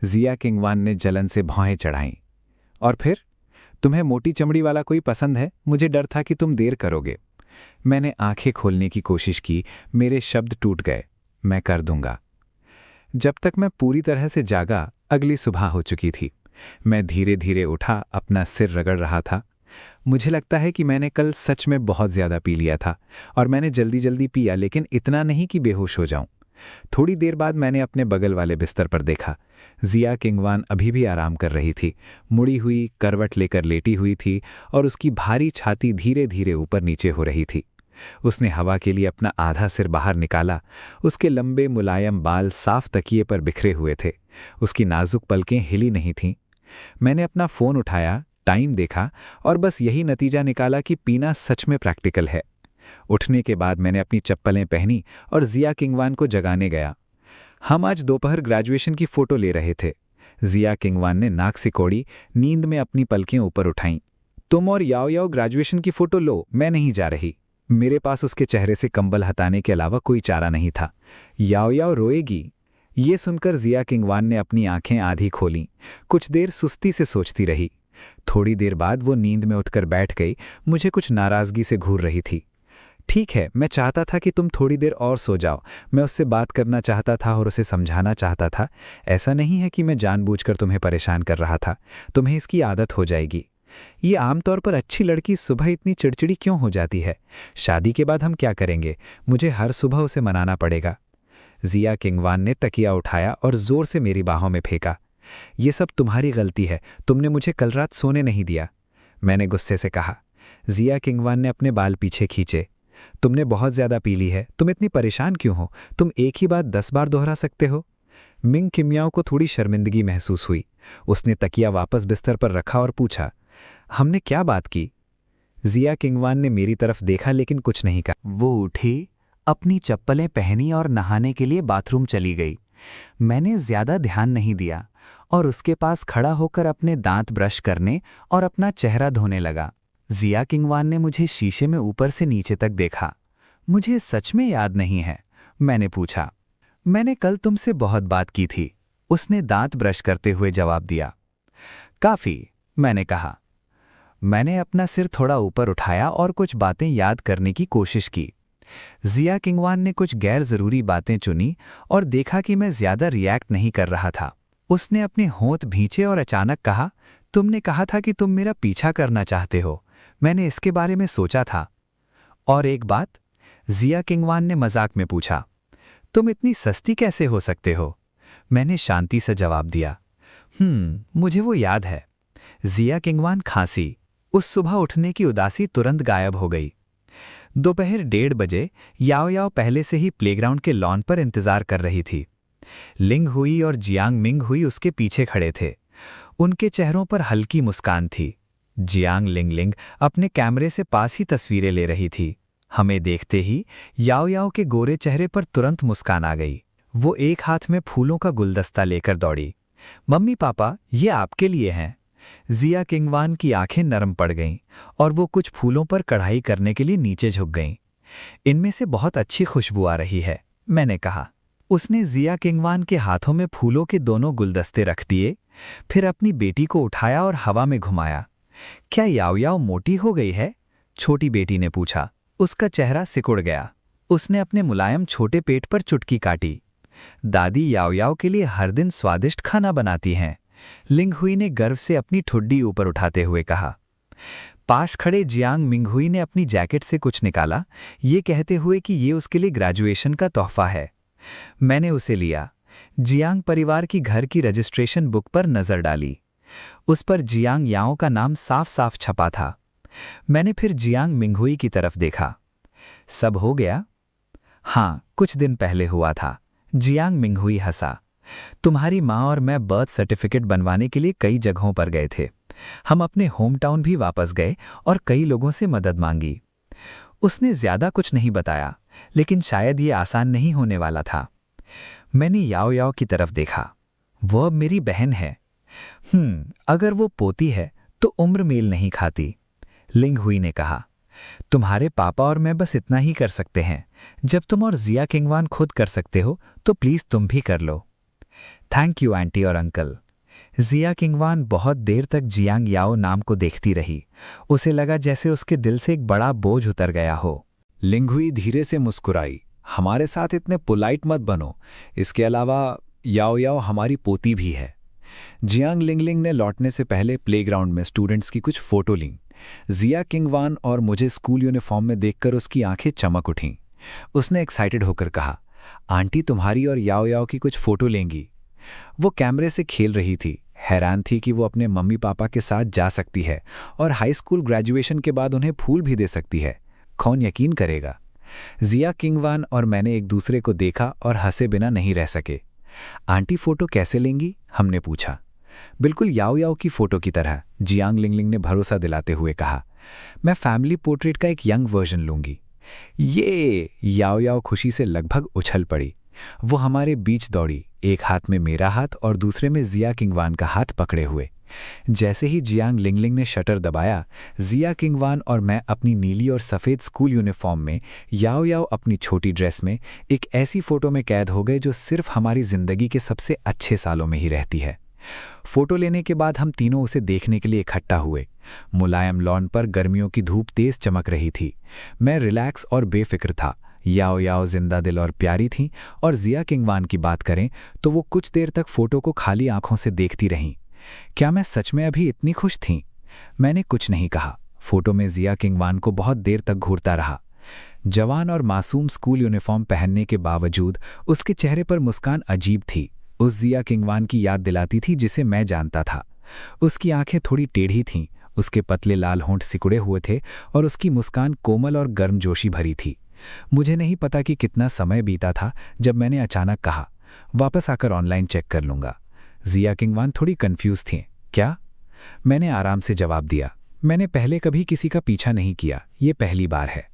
जिया किंगवान ने जलन से भौहें चढ़ाईं। और फिर तुम्हें मोटी चमड़ी वाला कोई पसंद है? मुझे डर था कि तुम देर करोगे। मैंने आंखें खोलने की कोशिश की। मेरे शब्द टूट गए। मैं कर दूंगा। जब तक मैं पूरी तरह से जागा, अगली सुबह हो चुकी थी। मैं धीरे धीरे उठा, अपना सिर रगड़ रहा था। मुझे लगता है कि मैंने कल सच में बहुत ज़्यादा पी लिया था और मैंने जल्दी जल्दी पिया, लेकिन इतना नहीं कि बेहोश हो जाऊं। थोड़ी देर बाद मैंने अपने बगल वाले बिस्तर पर देखा। जिया किंगवान अभी भी आराम कर रही थी, मुड़ी हुई, करवट लेकर लेटी हुई थी और उसकी भारी छाती धीरे धीरे ऊपर नीचे हो रही थी। उसने हवा के लिए अपना आधा सिर बाहर निकाला। उसके लंबे मुलायम बाल साफ तकिए पर बिखरे हुए थे। उसकी नाजुक पलकें हिली नहीं थीं। मैंने अपना फ़ोन उठाया, टाइम देखा और बस यही नतीजा निकाला कि पीना सच में प्रैक्टिकल है। उठने के बाद मैंने अपनी चप्पलें पहनी और जिया किंगवान को जगाने गया। हम आज दोपहर ग्रेजुएशन की फ़ोटो ले रहे थे। जिया किंगवान ने नाक सिकोड़ी, नींद में अपनी पलकें ऊपर उठाईं। तुम और याओ याओ ग्रेजुएशन की फ़ोटो लो, मैं नहीं जा रही। मेरे पास उसके चेहरे से कंबल हटाने के अलावा कोई चारा नहीं था। याओ याओ रोएगी। ये सुनकर जिया किंगवान ने अपनी आंखें आधी खोलीं। कुछ देर सुस्ती से सोचती रही। थोड़ी देर बाद वो नींद में उठकर बैठ गई, मुझे कुछ नाराज़गी से घूर रही थी। ठीक है, मैं चाहता था कि तुम थोड़ी देर और सो जाओ। मैं उससे बात करना चाहता था और उसे समझाना चाहता था। ऐसा नहीं है कि मैं जानबूझकर तुम्हें परेशान कर रहा था, तुम्हें इसकी आदत हो जाएगी। ये आमतौर पर अच्छी लड़की सुबह इतनी चिड़चिड़ी क्यों हो जाती है? शादी के बाद हम क्या करेंगे? मुझे हर सुबह उसे मनाना पड़ेगा। जिया किंगवान ने तकिया उठाया और जोर से मेरी बाहों में फेंका। ये सब तुम्हारी गलती है, तुमने मुझे कल रात सोने नहीं दिया, मैंने गुस्से से कहा। जिया किंगवान ने अपने बाल पीछे खींचे। तुमने बहुत ज्यादा पी ली है, तुम इतनी परेशान क्यों हो? तुम एक ही बात 10 बार दोहरा सकते हो। मिंग किमियाओं को थोड़ी शर्मिंदगी महसूस हुई। उसने तकिया वापस बिस्तर पर रखा और पूछा, हमने क्या बात की? जिया किंगवान ने मेरी तरफ देखा लेकिन कुछ नहीं कहा। वो उठी, अपनी चप्पलें पहनी और नहाने के लिए बाथरूम चली गई। मैंने ज्यादा ध्यान नहीं दिया और उसके पास खड़ा होकर अपने दांत ब्रश करने और अपना चेहरा धोने लगा। जिया किंगवान ने मुझे शीशे में ऊपर से नीचे तक देखा। मुझे सच में याद नहीं है, मैंने पूछा। मैंने कल तुमसे बहुत बात की थी, उसने दांत ब्रश करते हुए जवाब दिया। काफी, मैंने कहा। मैंने अपना सिर थोड़ा ऊपर उठाया और कुछ बातें याद करने की कोशिश की। जिया किंगवान ने कुछ गैर जरूरी बातें चुनी और देखा कि मैं ज्यादा रिएक्ट नहीं कर रहा था। उसने अपने होंठ भींचे और अचानक कहा, तुमने कहा था कि तुम मेरा पीछा करना चाहते हो, मैंने इसके बारे में सोचा था। और एक बात, जिया किंगवान ने मजाक में पूछा, तुम इतनी सस्ती कैसे हो सकते हो? मैंने शांति से जवाब दिया, मुझे वो याद है। जिया किंगवान खांसी। उस सुबह उठने की उदासी तुरंत गायब हो गई। दोपहर 1:30 बजे याओ याओ पहले से ही प्लेग्राउंड के लॉन पर इंतजार कर रही थी। लिंग हुई और जियांग मिंग हुई उसके पीछे खड़े थे। उनके चेहरों पर हल्की मुस्कान थी। जियांग लिंगलिंग अपने कैमरे से पास ही तस्वीरें ले रही थी। हमें देखते ही याओ याओ के गोरे चेहरे पर तुरंत मुस्कान आ गई। वो एक हाथ में फूलों का गुलदस्ता लेकर दौड़ी। मम्मी पापा, ये आपके लिए हैं। जिया किंगवान की आंखें नरम पड़ गईं और वो कुछ फूलों पर कढ़ाई करने के लिए नीचे झुक गईं। इनमें से बहुत अच्छी खुशबू आ रही है, मैंने कहा। उसने जिया किंगवान के हाथों में फूलों के दोनों गुलदस्ते रख दिए, फिर अपनी बेटी को उठाया और हवा में घुमाया। क्या याओ याओ मोटी हो गई है? छोटी बेटी ने पूछा। उसका चेहरा सिकुड़ गया। उसने अपने मुलायम छोटे पेट पर चुटकी काटी। दादी याओ याओ के लिए हर दिन स्वादिष्ट खाना बनाती हैं, लिंग हुई ने गर्व से अपनी ठुड्डी ऊपर उठाते हुए कहा। पास खड़े जियांग मिंगहुई ने अपनी जैकेट से कुछ निकाला, ये कहते हुए कि ये उसके लिए ग्रेजुएशन का तोहफा है। मैंने उसे लिया। जियांग परिवार की घर की रजिस्ट्रेशन बुक पर नजर डाली। उस पर जियांग याओ का नाम साफ साफ छपा था। मैंने फिर जियांग मिंगहुई की तरफ देखा। सब हो गया? हाँ, कुछ दिन पहले हुआ था। जियांग मिंगहुई हंसा। तुम्हारी माँ और मैं बर्थ सर्टिफिकेट बनवाने के लिए कई जगहों पर गए थे। हम अपने होम टाउन भी वापस गए और कई लोगों से मदद मांगी। उसने ज्यादा कुछ नहीं बताया, लेकिन शायद ये आसान नहीं होने वाला था। मैंने याओ याओ की तरफ देखा। वो अब मेरी बहन है। अगर वो पोती है तो उम्र मेल नहीं खाती, लिंग हुई ने कहा। तुम्हारे पापा और मैं बस इतना ही कर सकते हैं। जब तुम और जिया किंगवान खुद कर सकते हो तो प्लीज तुम भी कर लो। थैंक यू आंटी और अंकल। जिया किंगवान बहुत देर तक जियांग याओ नाम को देखती रही। उसे लगा जैसे उसके दिल से एक बड़ा बोझ उतर गया हो।
लिंगहुई धीरे से मुस्कुराई। हमारे साथ इतने पोलाइट मत बनो। इसके अलावा याओ याओ हमारी पोती भी है। जियांग लिंगलिंग ने लौटने से पहले प्लेग्राउंड में स्टूडेंट्स की कुछ फोटो लीं। जिया किंगवान और मुझे स्कूल यूनिफॉर्म में देखकर उसकी आंखें चमक उठीं। उसने एक्साइटेड होकर कहा, आंटी तुम्हारी और याओ याओ की कुछ फोटो लेंगी। वो कैमरे से खेल रही थी, हैरान थी कि वो अपने मम्मी पापा के साथ जा सकती है और हाई स्कूल ग्रेजुएशन के बाद उन्हें फूल भी दे सकती है। कौन यकीन करेगा? जिया किंगवान और मैंने एक दूसरे को देखा और हंसे बिना नहीं रह सके। आंटी फोटो कैसे लेंगी? हमने पूछा। बिल्कुल याओ याओ की फोटो की तरह, जियांग लिंगलिंग ने भरोसा दिलाते हुए कहा। मैं फैमिली पोर्ट्रेट का एक यंग वर्जन लूंगी। ये याओ याओ खुशी से लगभग उछल पड़ी। वो हमारे बीच दौड़ी, एक हाथ में मेरा हाथ और दूसरे में जिया किंगवान का हाथ पकड़े हुए। जैसे ही जियांग लिंगलिंग ने शटर दबाया, जिया किंगवान और मैं अपनी नीली और सफ़ेद स्कूल यूनिफॉर्म में, याओ याओ अपनी छोटी ड्रेस में, एक ऐसी फोटो में कैद हो गए जो सिर्फ हमारी जिंदगी के सबसे अच्छे सालों में ही रहती है।
फोटो लेने के बाद हम तीनों उसे देखने के लिए इकट्ठा हुए। मुलायम लॉन पर गर्मियों की धूप तेज चमक रही थी। मैं रिलैक्स और बेफिक्र था। याओ याओ जिंदा दिल और प्यारी थी, और जिया किंगवान की बात करें तो वो कुछ देर तक फोटो को खाली आंखों से देखती रहीं। क्या मैं सच में अभी इतनी खुश थी? मैंने कुछ नहीं कहा। फोटो में जिया किंगवान को बहुत देर तक घूरता रहा। जवान और मासूम स्कूल यूनिफॉर्म पहनने के बावजूद उसके चेहरे पर मुस्कान अजीब थी। उस जिया किंगवान की याद दिलाती थी जिसे मैं जानता था। उसकी आंखें थोड़ी टेढ़ी थीं, उसके पतले लाल होंठ सिकुड़े हुए थे और उसकी मुस्कान कोमल और गर्मजोशी भरी थी। मुझे नहीं पता कि कितना समय बीता था जब मैंने अचानक कहा, वापस आकर ऑनलाइन चेक कर लूंगा। जिया किंगवान थोड़ी कंफ्यूज थी। क्या? मैंने आराम से जवाब दिया, मैंने पहले कभी किसी का पीछा नहीं किया, ये पहली बार है।